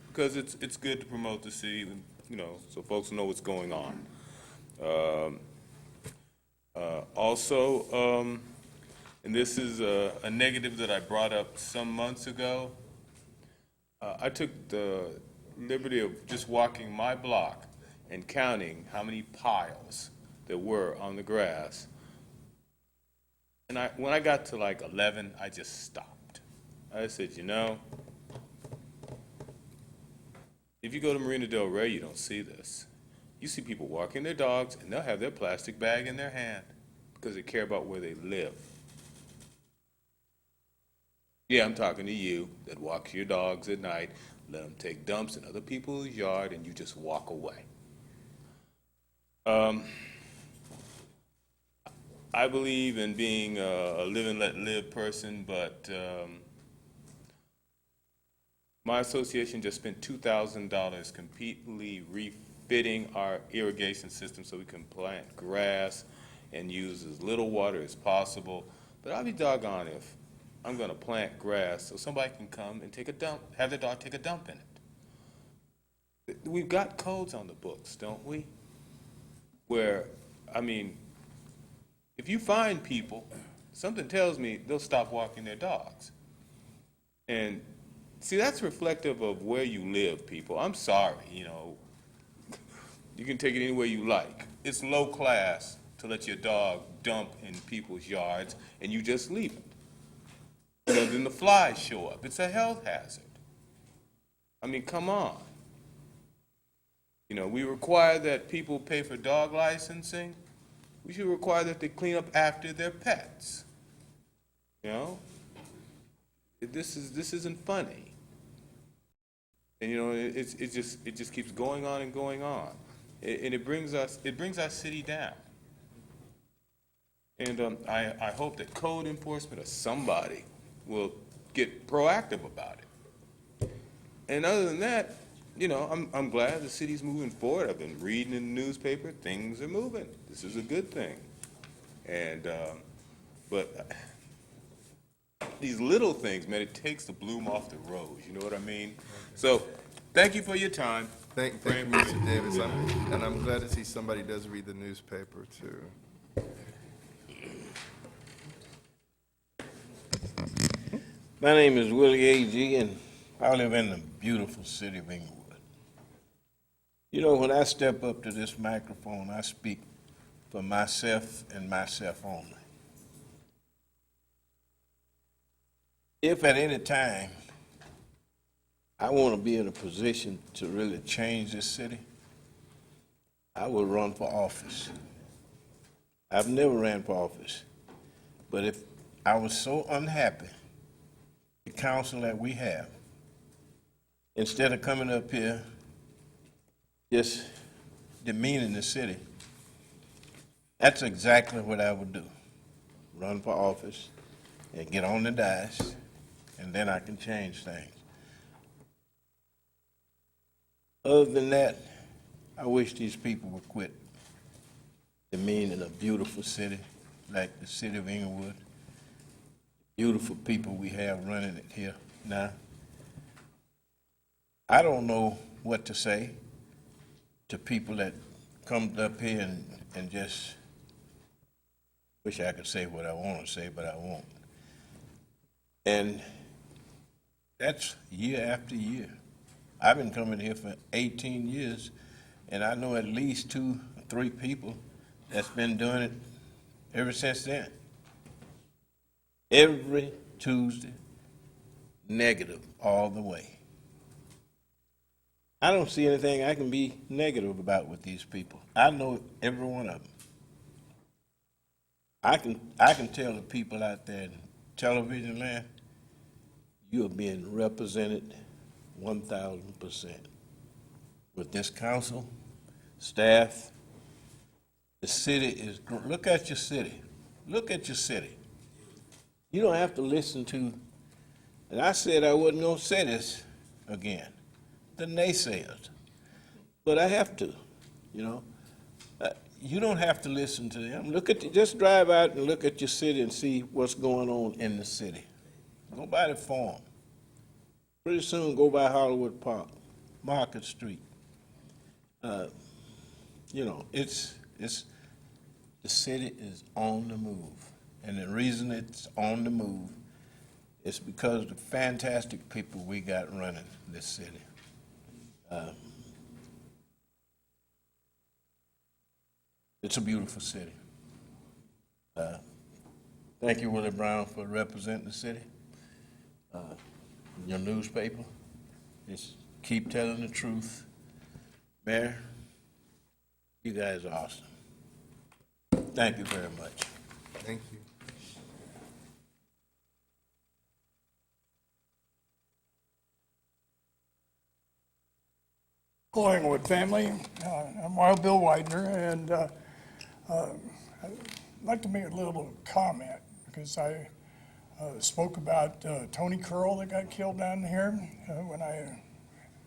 Because it's good to promote the city, you know, so folks know what's going on. Also, and this is a negative that I brought up some months ago. I took the liberty of just walking my block and counting how many piles there were on the grass. And when I got to like 11, I just stopped. I said, you know, if you go to Marina Del Rey, you don't see this. You see people walking their dogs, and they'll have their plastic bag in their hand because they care about where they live. Yeah, I'm talking to you that walks your dogs at night, let them take dumps in other people's yard, and you just walk away. Um, I believe in being a live and let live person, but my association just spent $2,000 completely refitting our irrigation system so we can plant grass and use as little water as possible. But I'll be doggone if I'm going to plant grass so somebody can come and take a dump, have their dog take a dump in it. We've got codes on the books, don't we? Where, I mean, if you find people, something tells me they'll stop walking their dogs. And see, that's reflective of where you live, people. I'm sorry, you know, you can take it anywhere you like. It's low class to let your dog dump in people's yards and you just leave it. You know, then the flies show up. It's a health hazard. I mean, come on. You know, we require that people pay for dog licensing. We should require that they clean up after their pets. You know? This isn't funny. And you know, it just keeps going on and going on. And it brings our city down. And I hope that code enforcement or somebody will get proactive about it. And other than that, you know, I'm glad the city's moving forward. I've been reading in the newspaper, things are moving. This is a good thing. And but these little things, man, it takes the bloom off the rose. You know what I mean? So, thank you for your time. Thank you, Mr. Davis. And I'm glad to see somebody does read the newspaper, too. My name is Willie A.G., and I live in the beautiful city of Inglewood. You know, when I step up to this microphone, I speak for myself and myself only. If at any time I want to be in a position to really change this city, I will run for office. I've never ran for office, but if I was so unhappy the council that we have, instead of coming up here just demeaning the city, that's exactly what I would do. Run for office and get on the dais, and then I can change things. Other than that, I wish these people would quit demeaning a beautiful city like the city of Inglewood. Beautiful people we have running it here now. I don't know what to say to people that come up here and just wish I could say what I want to say, but I won't. And that's year after year. I've been coming here for 18 years, and I know at least 2 or 3 people that's been doing it ever since then. Every Tuesday, negative all the way. I don't see anything I can be negative about with these people. I know every one of them. I can tell the people out there in television land, you are being represented 1,000%. With this council, staff, the city is, look at your city. Look at your city. You don't have to listen to, and I said I wasn't going to say this again, the naysayers. But I have to, you know. You don't have to listen to them. Just drive out and look at your city and see what's going on in the city. Go by the farm. Pretty soon go by Hollywood Park, Market Street. You know, the city is on the move. And the reason it's on the move is because of the fantastic people we got running this city. It's a beautiful city. Thank you, Willie Brown, for representing the city. Your newspaper, just keep telling the truth. Mayor, you guys are awesome. Thank you very much. Thank you. Hello, Inglewood family. I'm Wild Bill Widener, and I'd like to make a little comment because I spoke about Tony Curl that got killed down here. When I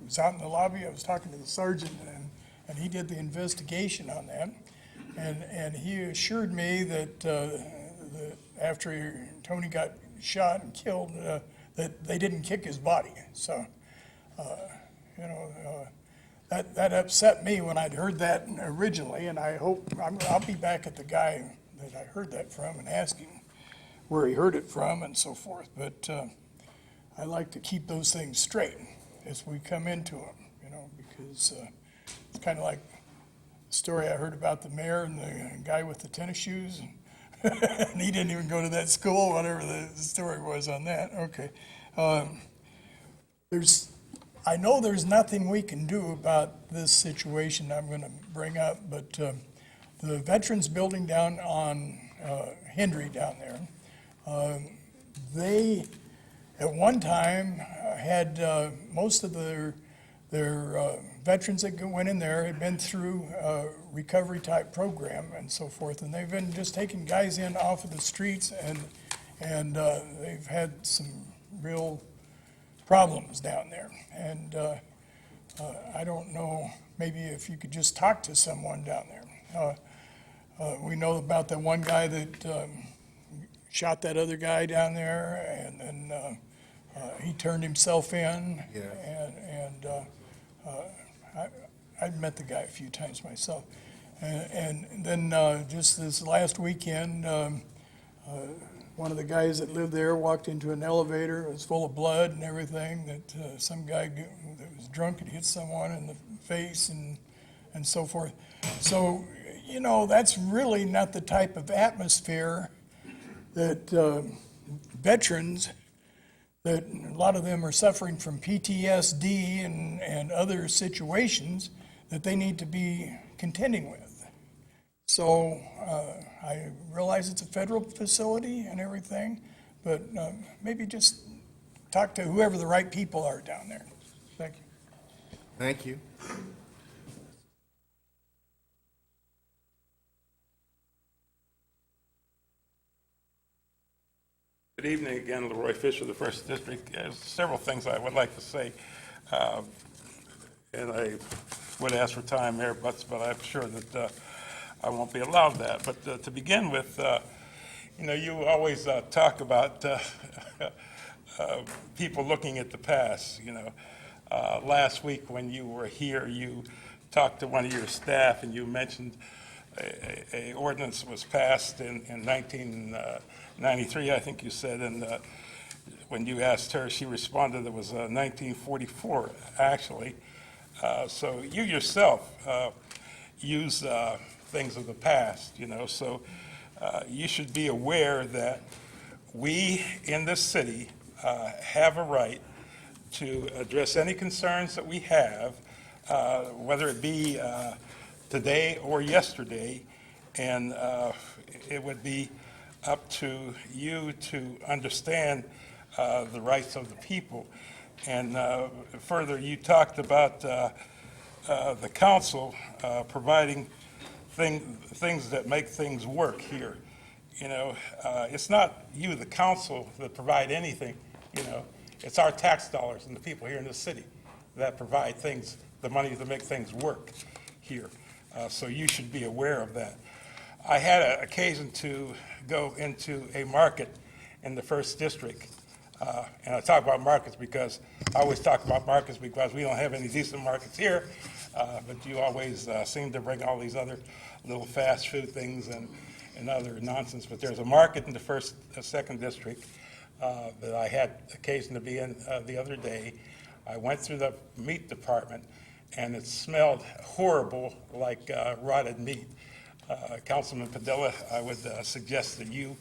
was out in the lobby, I was talking to the sergeant, and he did the investigation on that. And he assured me that after Tony got shot and killed, that they didn't kick his body. So, that upset me when I'd heard that originally, and I hope I'll be back at the guy that I heard that from and ask him where he heard it from and so forth. But I like to keep those things straight as we come into them, because it's kind of like the story I heard about the mayor and the guy with the tennis shoes, and he didn't even go to that school, whatever the story was on that. Okay. I know there's nothing we can do about this situation I'm going to bring up, but the Veterans Building down on Hendry down there, they at one time had most of their veterans that went in there had been through a recovery type program and so forth, and they've been just taking guys in off of the streets, and they've had some real problems down there. And I don't know, maybe if you could just talk to someone down there. We know about the one guy that shot that other guy down there, and then he turned himself in. Yeah. And I've met the guy a few times myself. And then just this last weekend, one of the guys that lived there walked into an elevator. It was full of blood and everything, that some guy that was drunk had hit someone in the face and so forth. So, that's really not the type of atmosphere that veterans, that a lot of them are suffering from PTSD and other situations that they need to be contending with. So I realize it's a federal facility and everything, but maybe just talk to whoever the right people are down there. Thank you. Thank you. Good evening again, Leroy Fisher, the First District. There's several things I would like to say, and I would ask for time, Mayor Butts, but I'm sure that I won't be allowed that. But to begin with, you always talk about people looking at the past. Last week when you were here, you talked to one of your staff and you mentioned a ordinance was passed in 1993, I think you said, and when you asked her, she responded it was 1944, actually. So you yourself use things of the past, so you should be aware that we in this city have a right to address any concerns that we have, whether it be today or yesterday, and it would be up to you to understand the rights of the people. And further, you talked about the council providing things that make things work here. It's not you, the council, that provide anything, it's our tax dollars and the people here in the city that provide things, the money to make things work here. So you should be aware of that. I had an occasion to go into a market in the First District. And I talk about markets because I always talk about markets because we don't have any decent markets here, but you always seem to bring all these other little fast food things and other nonsense. But there's a market in the Second District that I had occasion to be in the other day. I went through the meat department, and it smelled horrible, like rotted meat. Councilman Padilla, I would suggest that you,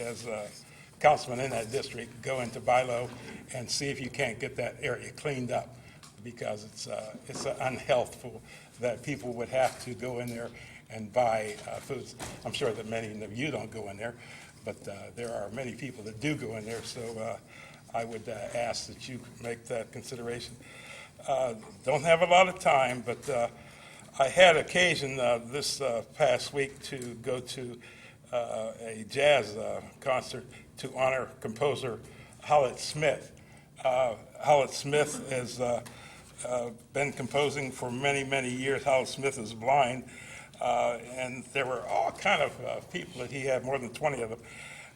as a councilman in that district, go into Bilo and see if you can't get that area cleaned up, because it's unhealthful that people would have to go in there and buy foods. I'm sure that many of you don't go in there, but there are many people that do go in there, so I would ask that you make that consideration. Don't have a lot of time, but I had occasion this past week to go to a jazz concert to honor composer Howlett Smith. Howlett Smith has been composing for many, many years. Howlett Smith is blind, and there were all kind of people that he had, more than 20 of them.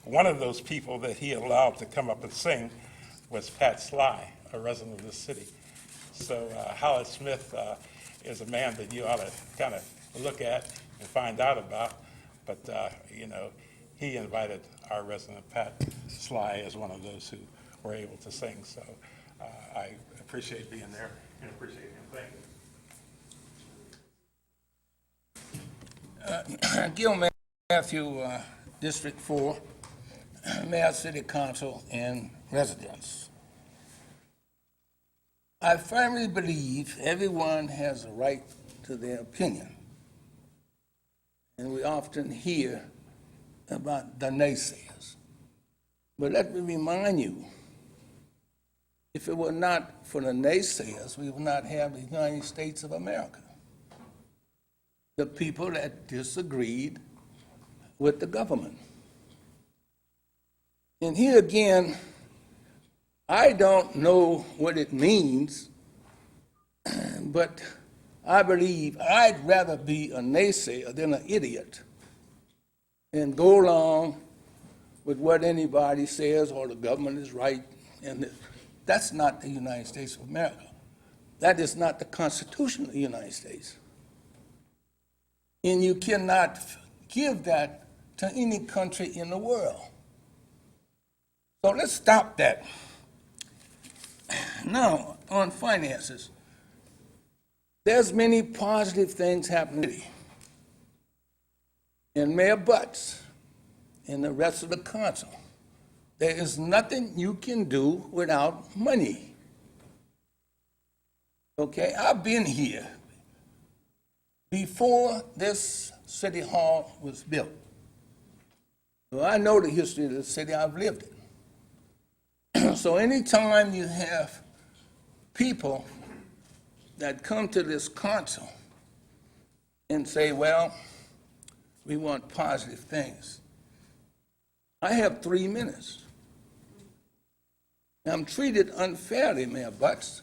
One of those people that he allowed to come up and sing was Pat Sly, a resident of this city. So Howlett Smith is a man that you ought to kind of look at and find out about. But, you know, he invited our resident Pat Sly as one of those who were able to sing. So I appreciate being there and appreciate him. Thank you. Gil Matthew, District 4, Mayor, City Council, and residents. I firmly believe everyone has a right to their opinion. And we often hear about the naysayers. But let me remind you, if it were not for the naysayers, we would not have the United States of America. The people that disagreed with the government. And here again, I don't know what it means, but I believe I'd rather be a naysayer than an idiot and go along with what anybody says or the government is right. And that's not the United States of America. That is not the Constitution of the United States. And you cannot give that to any country in the world. So let's stop that. Now, on finances, there's many positive things happening. And Mayor Butts and the rest of the council, there is nothing you can do without money. Okay, I've been here before this city hall was built. Well, I know the history of the city, I've lived it. So anytime you have people that come to this council and say, well, we want positive things, I have 3 minutes. I'm treated unfairly, Mayor Butts.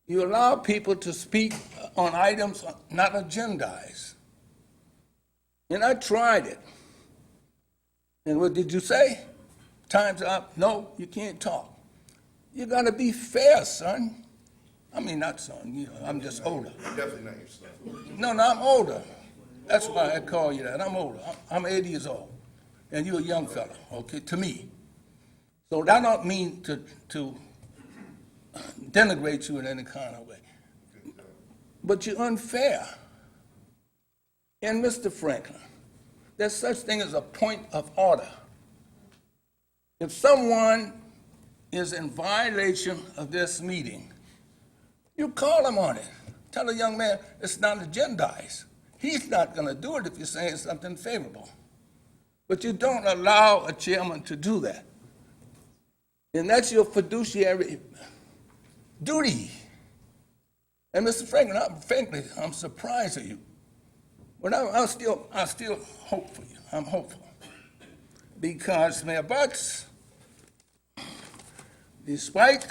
You allow people to speak on items not agendized. And I tried it. And what did you say? Time's up. No, you can't talk. You got to be fair, son. I mean, not son, you know, I'm just older. You're definitely not your son. No, I'm older. That's why I call you that. I'm older. I'm 80 years old. And you're a young fella, okay, to me. So that don't mean to denigrate you in any kind of way. But you're unfair. And Mr. Franklin, there's such thing as a point of order. If someone is in violation of this meeting, you call him on it. Tell the young man it's not agendized. He's not going to do it if you're saying something favorable. But you don't allow a chairman to do that. And that's your fiduciary duty. And Mr. Franklin, frankly, I'm surprised at you. But I still hope for you. I'm hopeful. Because, Mayor Butts, despite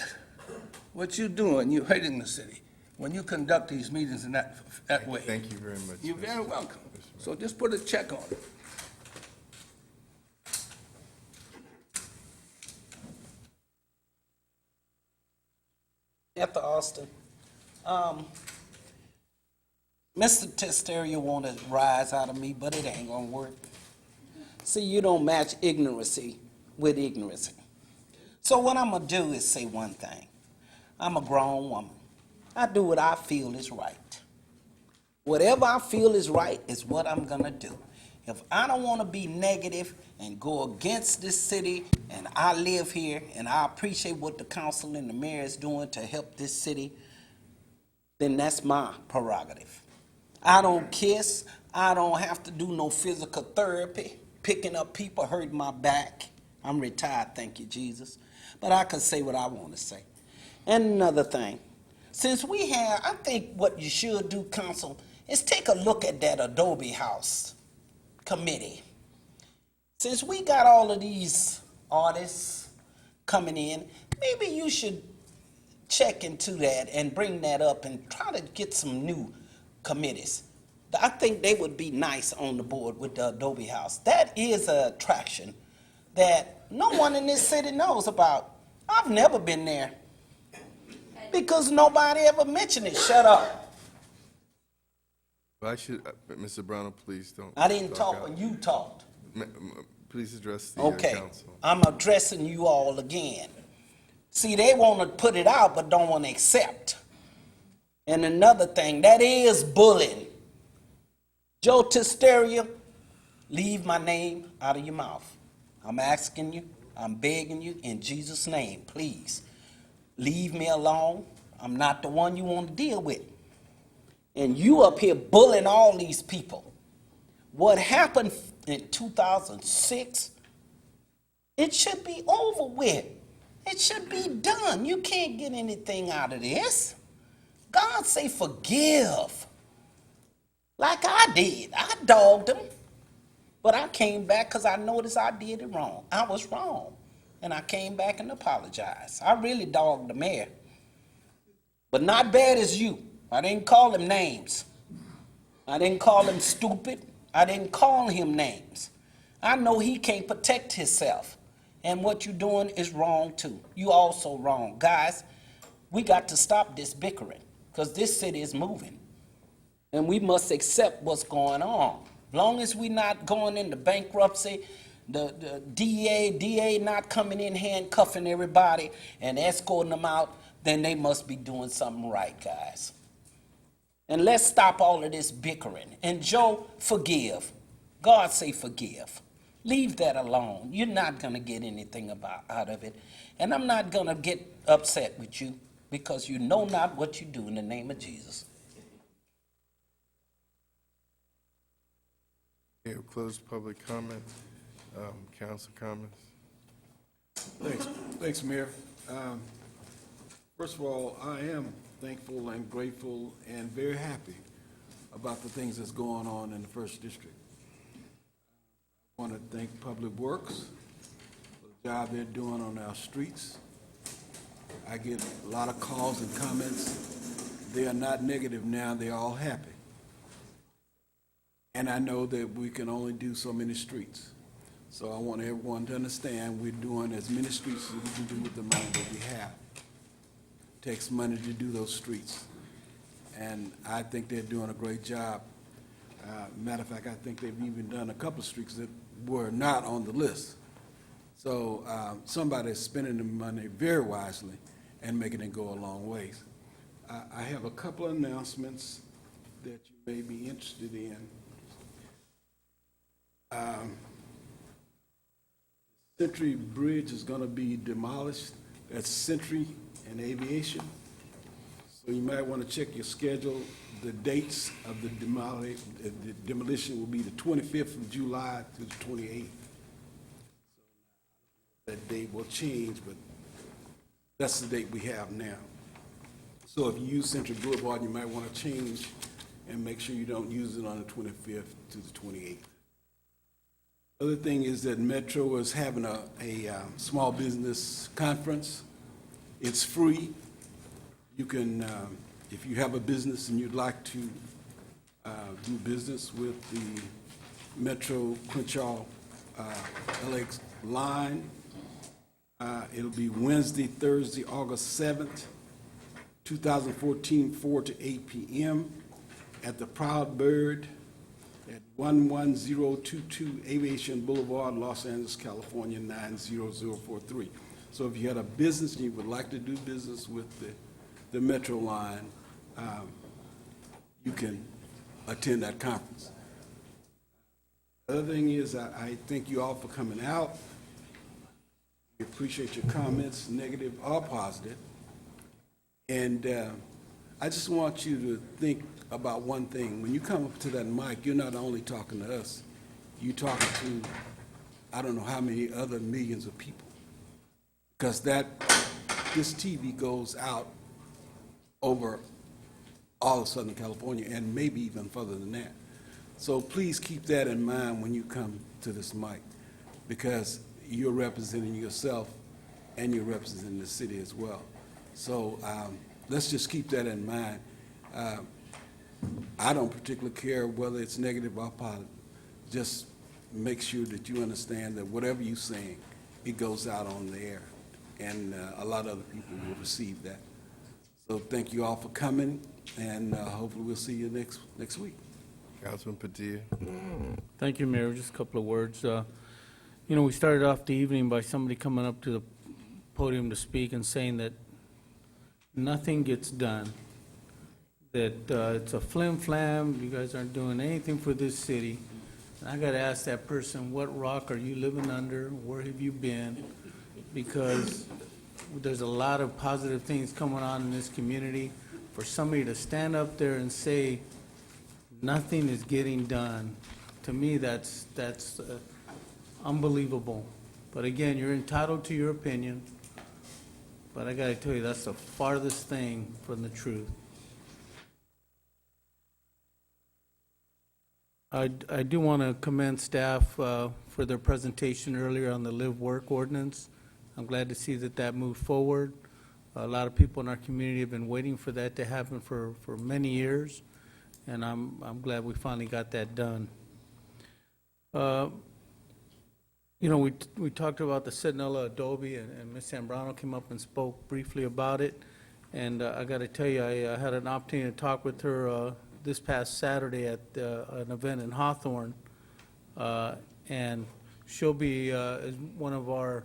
what you're doing, you're hating the city when you conduct these meetings in that way. Thank you very much. You're very welcome. So just put a check on it. After Austin, Mr. Testeria want to rise out of me, but it ain't gonna work. See, you don't match ignorancy with ignorancy. So what I'm gonna do is say one thing. I'm a grown woman. I do what I feel is right. Whatever I feel is right is what I'm gonna do. If I don't want to be negative and go against this city, and I live here, and I appreciate what the council and the mayor is doing to help this city, then that's my prerogative. I don't kiss. I don't have to do no physical therapy, picking up people hurting my back. I'm retired, thank you, Jesus. But I can say what I want to say. And another thing, Since we have, I think what you should do, council, is take a look at that Adobe House committee. Since we got all of these artists coming in, maybe you should check into that and bring that up and try to get some new committees. I think they would be nice on the board with the Adobe House. That is an attraction that no one in this city knows about. I've never been there because nobody ever mentioned it. Shut up. Well, I should, Mr. Brown, please don't. I didn't talk out. when you talked. Please address the Okay, council. I'm addressing you all again. See, they want to put it out but don't want to accept. And another thing, that is bullying. Joe Testeria, leave my name out of your mouth. I'm asking you, I'm begging you, in Jesus' name, please. Leave me alone. I'm not the one you want to deal with. And you up here bullying all these people. What happened in 2006, it should be over with. It should be done. You can't get anything out of this. God say forgive. Like I did. I dogged him. But I came back because I noticed I did it wrong. I was wrong. And I came back and apologized. I really dogged the mayor. But not bad as you. I didn't call him names. I didn't call him stupid. I didn't call him names. I know he can't protect himself. And what you're doing is wrong too. You also wrong. Guys, we got to stop this bickering because this city is moving. And we must accept what's going on. Long as we're not going into bankruptcy, the DA not coming in handcuffing everybody and escorting them out, then they must be doing something right, guys. And let's stop all of this bickering. And Joe, forgive. God say forgive. Leave that alone. You're not going to get anything out of it. And I'm not going to get upset with you because you know not what you do in the name of Jesus. Okay, we'll close public comment. Council comments. Thanks, Mayor. First of all, I am thankful and grateful and very happy about the things that's going on in the First District. I want to thank Public Works for the job they're doing on our streets. I get a lot of calls and comments. They are not negative now, they're all happy. And I know that we can only do so many streets. So I want everyone to understand we're doing as many streets as we can do with the money that we have. It takes money to do those streets. And I think they're doing a great job. Matter of fact, I think they've even done a couple of streets that were not on the list. So somebody's spending the money very wisely and making it go a long ways. I have a couple of announcements that you may be interested in. Century Bridge is going to be demolished. That's Century and Aviation. So you might want to check your schedule. The dates of the demolition will be the 25th of July to the 28th. So that date will change, but that's the date we have now. So if you use Century Boulevard, you might want to change and make sure you don't use it on the 25th to the 28th. Other thing is that Metro is having a small business conference. It's free. You can, if you have a business and you'd like to do business with the Metro Crenshaw LX line, it'll be Wednesday, Thursday, August 7th, 2014, 4 to 8 p.m. at the Proud Bird at 11022 Aviation Boulevard, Los Angeles, California, 90043. So if you had a business and you would like to do business with the Metro line, you can attend that conference. Other thing is, I thank you all for coming out. We appreciate your comments, negative or positive. And I just want you to think about one thing. When you come up to that mic, you're not only talking to us, you're talking to I don't know how many other millions of people. Because this TV goes out over all of Southern California and maybe even further than that. So please keep that in mind when you come to this mic, because you're representing yourself and you're representing the city as well. So let's just keep that in mind. I don't particularly care whether it's negative or positive. Just make sure that you understand that whatever you're saying, it goes out on the air, and a lot of other people will receive that. So thank you all for coming, and hopefully we'll see you next week. Councilman Padilla. Thank you, Mayor. Just a couple of words. You know, we started off the evening by somebody coming up to the podium to speak and saying that nothing gets done, that it's a flim-flam, you guys aren't doing anything for this city. And I got to ask that person, what rock are you living under? Where have you been? Because there's a lot of positive things coming on in this community. For somebody to stand up there and say nothing is getting done, to me, that's unbelievable. But again, you're entitled to your opinion, but I got to tell you, that's the farthest thing from the truth. I do want to commend staff for their presentation earlier on the live-work ordinance. I'm glad to see that that moved forward. A lot of people in our community have been waiting for that to happen for many years, and I'm glad we finally got that done. You know, we talked about the Centinela Adobe, and Ms. Zambrano came up and spoke briefly about it. And I got to tell you, I had an opportunity to talk with her this past Saturday at an event in Hawthorne. And she'll be one of our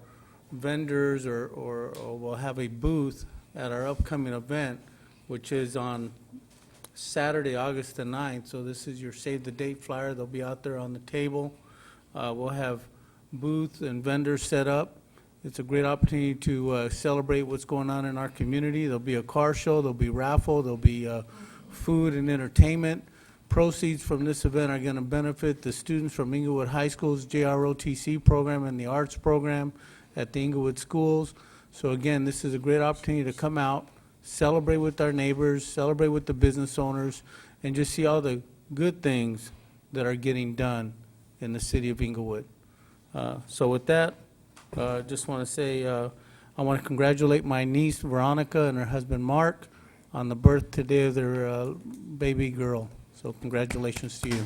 vendors, or will have a booth at our upcoming event, which is on Saturday, August the 9th. So this is your save the date flyer. They'll be out there on the table. We'll have booth and vendors set up. It's a great opportunity to celebrate what's going on in our community. There'll be a car show, there'll be raffle, there'll be food and entertainment. Proceeds from this event are going to benefit the students from Inglewood High School's JROTC program and the arts program at the Inglewood schools. So again, this is a great opportunity to come out, celebrate with our neighbors, celebrate with the business owners, and just see all the good things that are getting done in the city of Inglewood. So with that, just want to say I want to congratulate my niece Veronica and her husband Mark on the birth today of their baby girl. So congratulations to you.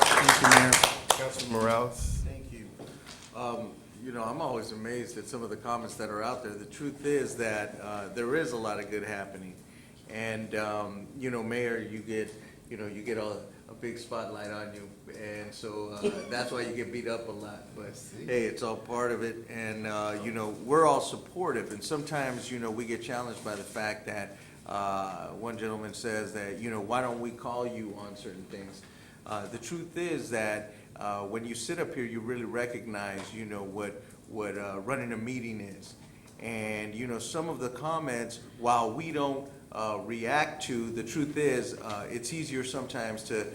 Thank you, Mayor. Councilman Morales. Thank you. You know, I'm always amazed at some of the comments that are out there. The truth is that there is a lot of good happening. And, you know, Mayor, you get a big spotlight on you, and so that's why you get beat up a lot. But hey, it's all part of it, and you know, we're all supportive. And sometimes, you know, we get challenged by the fact that one gentleman says that, you know, why don't we call you on certain things? The truth is that when you sit up here, you really recognize, you know, what running a meeting is. And you know, some of the comments, while we don't react to, the truth is, it's easier sometimes to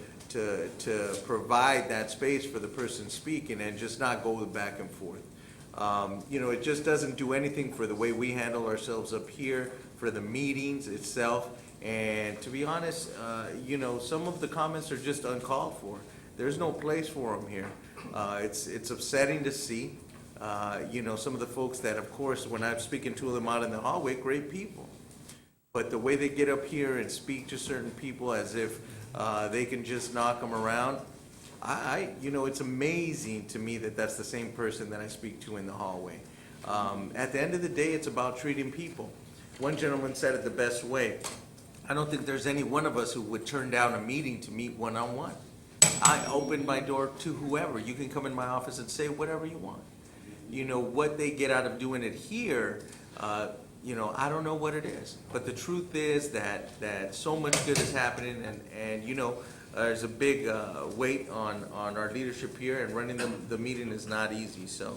provide that space for the person speaking and just not go back and forth. You know, it just doesn't do anything for the way we handle ourselves up here, for the meetings itself. And to be honest, you know, some of the comments are just uncalled for. There's no place for them here. It's upsetting to see. You know, some of the folks that, of course, when I'm speaking to them out in the hallway, great people. But the way they get up here and speak to certain people as if they can just knock them around, you know, it's amazing to me that that's the same person that I speak to in the hallway. At the end of the day, it's about treating people. One gentleman said it the best way. I don't think there's any one of us who would turn down a meeting to meet one-on-one. I open my door to whoever. You can come in my office and say whatever you want. You know, what they get out of doing it here, you know, I don't know what it is. But the truth is that so much good is happening, and you know, there's a big weight on our leadership here, and running the meeting is not easy. So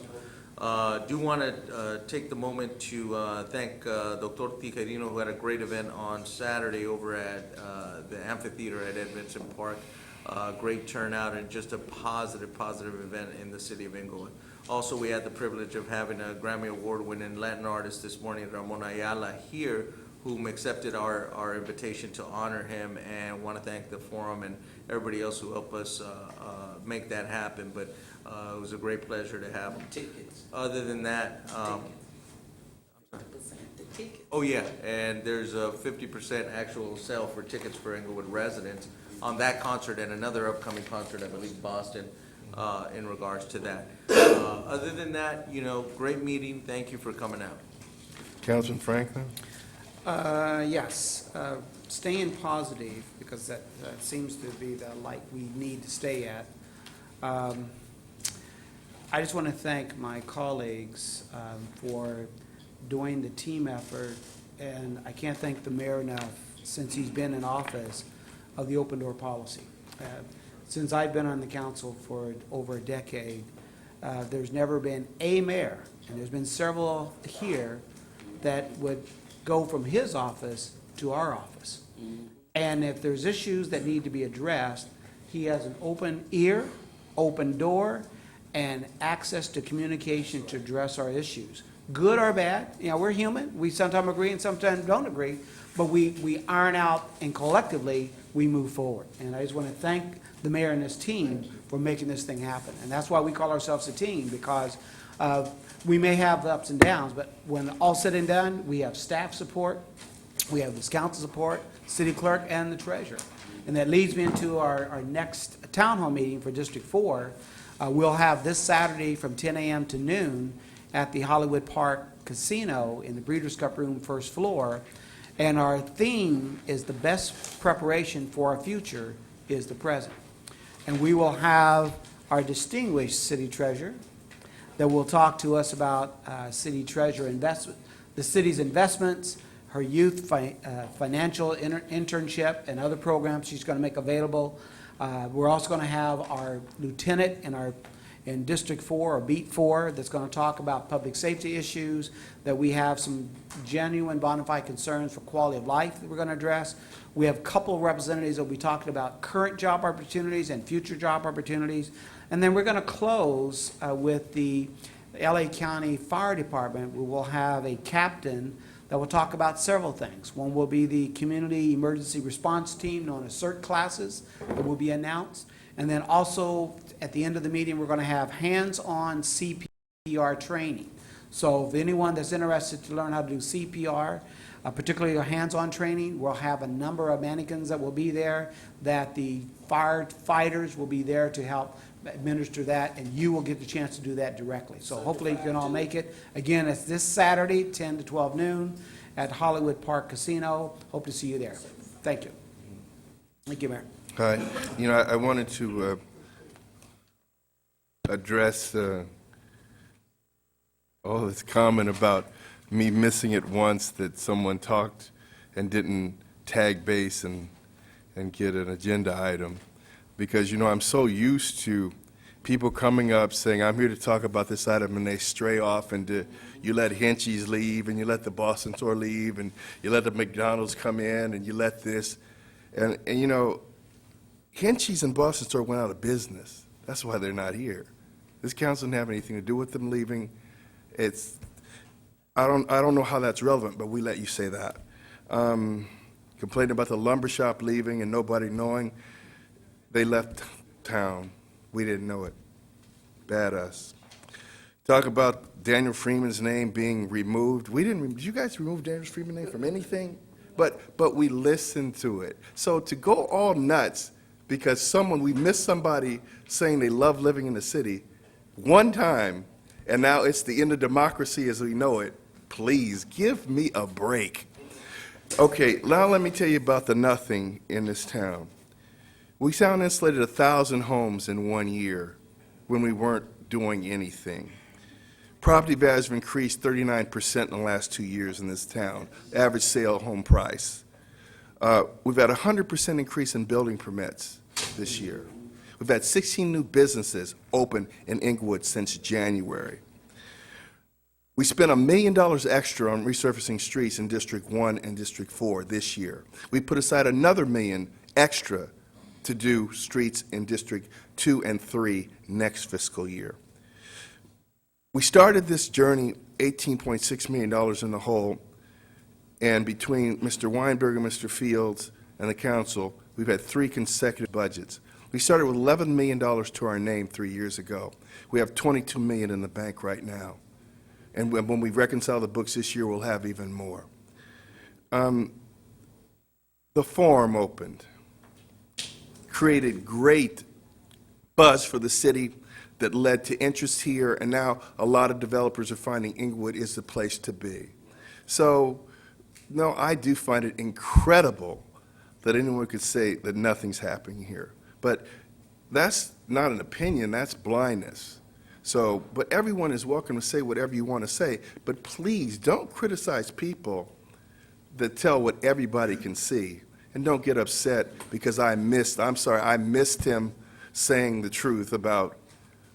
do want to take the moment to thank Dr. Tijerino, who had a great event on Saturday over at the amphitheater at Ed Vincent Park. great turnout and just a positive event in the city of Inglewood. Also, we had the privilege of having a Grammy Award-winning Latin artist this morning, Ramon Ayala, here, whom accepted our invitation to honor him, and want to thank the forum and everybody else who helped us make that happen. But it was a great pleasure to have him. Other than that, oh yeah, and there's a 50% actual sale for tickets for Inglewood residents on that concert and another upcoming concert, I believe, Boston, in regards to that. Other than that, great meeting. Thank you for coming out. Councilman Franklin? Yes, staying positive, because that seems to be the light we need to stay at. I just want to thank my colleagues for doing the team effort, and I can't thank the mayor enough since he's been in office of the open door policy. Since I've been on the council for over a decade, there's never been a mayor, and there's been several here, that would go from his office to our office. And if there's issues that need to be addressed, he has an open ear, open door, and access to communication to address our issues. Good or bad, we're human. We sometimes agree and sometimes don't agree, but we iron out, and collectively we move forward. And I just want to thank the mayor and his team for making this thing happen. And that's why we call ourselves a team, because we may have the ups and downs, but when all said and done, we have staff support, we have this council support, city clerk, and the treasurer. And that leads me into our next town hall meeting for District 4. We'll have this Saturday from 10 a.m. to noon at the Hollywood Park Casino in the Breeders' Cup Room, first floor. And our theme is the best preparation for our future is the present. And we will have our distinguished city treasurer that will talk to us about city treasurer investment, the city's investments, her youth financial internship, and other programs she's going to make available. We're also going to have our lieutenant in District 4, or Beat 4, that's going to talk about public safety issues, that we have some genuine bona fide concerns for quality of life that we're going to address. We have a couple of representatives that will be talking about current job opportunities and future job opportunities. And then we're going to close with the LA County Fire Department. We will have a captain that will talk about several things. One will be the Community Emergency Response Team, known as CERT classes, that will be announced. And then also, at the end of the meeting, we're going to have hands-on CPR training. So if anyone that's interested to learn how to do CPR, particularly hands-on training, we'll have a number of mannequins that will be there, that the firefighters will be there to help administer that, and you will get the chance to do that directly. So hopefully you can all make it. Again, it's this Saturday, 10 to 12 noon, at Hollywood Park Casino. Hope to see you there. Thank you. Thank you, Mayor. Hi. I wanted to address this comment about me missing it once, that someone talked and didn't tag base and get an agenda item. Because, I'm so used to people coming up saying, I'm here to talk about this item, and they stray off, and you let Henchie's leave, and you let the Boston store leave, and you let the McDonald's come in, and you let this. And Henchie's and Boston store went out of business. That's why they're not here. This council didn't have anything to do with them leaving. I don't know how that's relevant, but we let you say that. Complaining about the lumber shop leaving and nobody knowing. They left town. We didn't know it. Bad us. Talk about Daniel Freeman's name being removed. Did you guys remove Daniel Freeman's name from anything? But we listened to it. So to go all nuts because we missed somebody saying they love living in the city one time, and now it's the end of democracy as we know it, please give me a break. Okay, now let me tell you about the nothing in this town. We sound insulated 1,000 homes in 1 year when we weren't doing anything. Property values have increased 39% in the last 2 years in this town, average sale home price. We've had a 100% increase in building permits this year. We've had 16 new businesses open in Inglewood since January. We spent $1 million extra on resurfacing streets in District 1 and District 4 this year. We put aside another $1 million extra to do streets in District 2 and 3 next fiscal year. We started this journey $18.6 million in the hole, and between Mr. Weinberg and Mr. Fields and the council, we've had 3 consecutive budgets. We started with $11 million to our name 3 years ago. We have $22 million in the bank right now. And when we reconcile the books this year, we'll have even more. The forum opened, created great buzz for the city that led to interest here, and now a lot of developers are finding Inglewood is the place to be. So, no, I do find it incredible that anyone could say that nothing's happening here. But that's not an opinion, that's blindness. So, but everyone is welcome to say whatever you want to say, but please don't criticize people that tell what everybody can see. And don't get upset because I missed him saying the truth about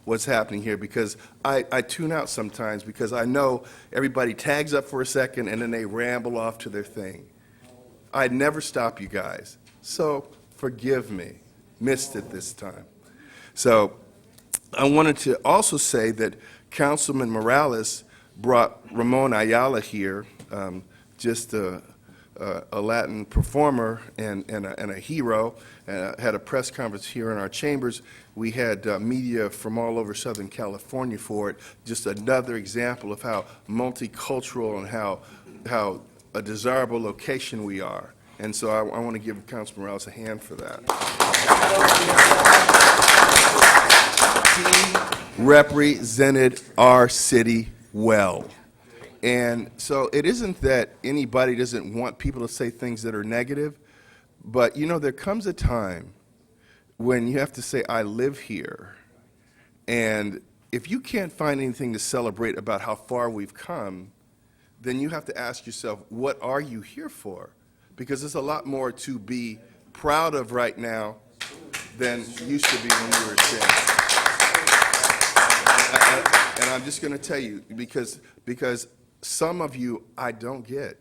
what's happening here, because I tune out sometimes because I know everybody tags up for a second and then they ramble off to their thing. I'd never stop you guys, so forgive me. Missed it this time. So I wanted to also say that Councilman Morales brought Ramon Ayala here, just a Latin performer and a hero, had a press conference here in our chambers. We had media from all over Southern California for it. Just another example of how multicultural and how a desirable location we are. And so I want to give Councilman Morales a hand for that. He represented our city well. And so it isn't that anybody doesn't want people to say things that are negative, but you know, there comes a time when you have to say, I live here. And if you can't find anything to celebrate about how far we've come, then you have to ask yourself, what are you here for? Because there's a lot more to be proud of right now than used to be when we were kids. And I'm just going to tell you, because some of you I don't get.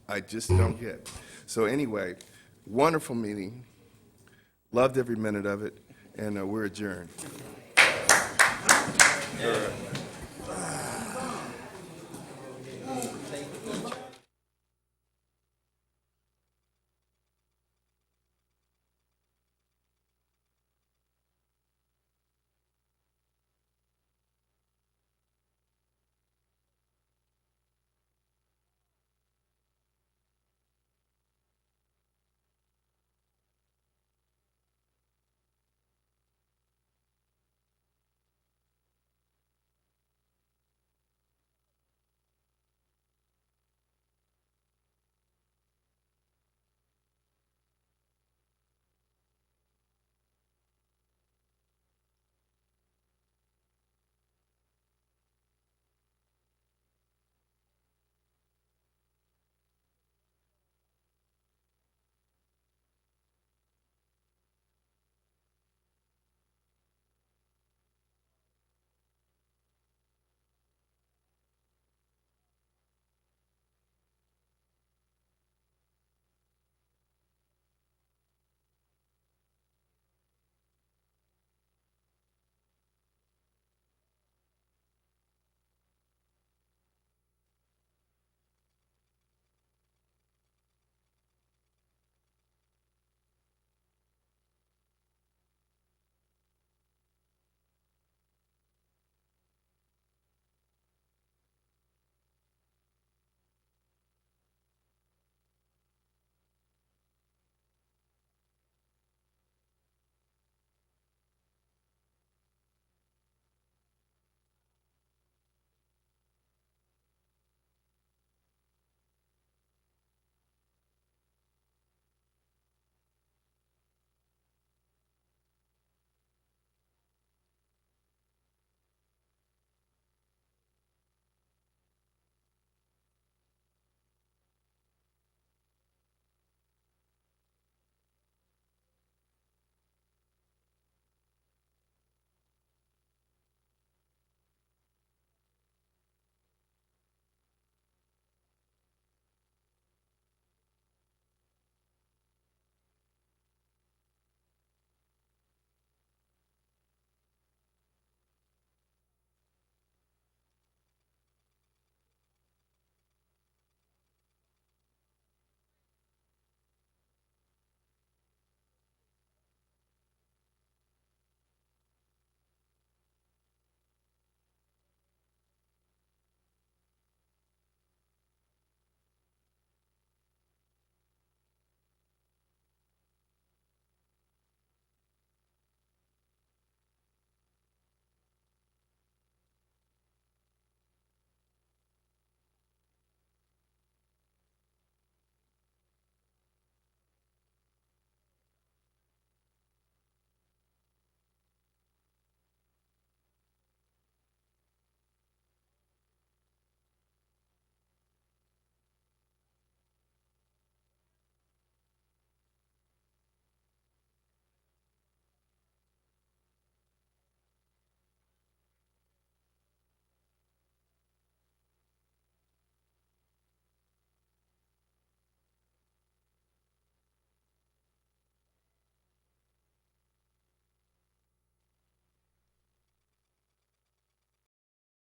I just don't get. So anyway, wonderful meeting. Loved every minute of it, and we're adjourned.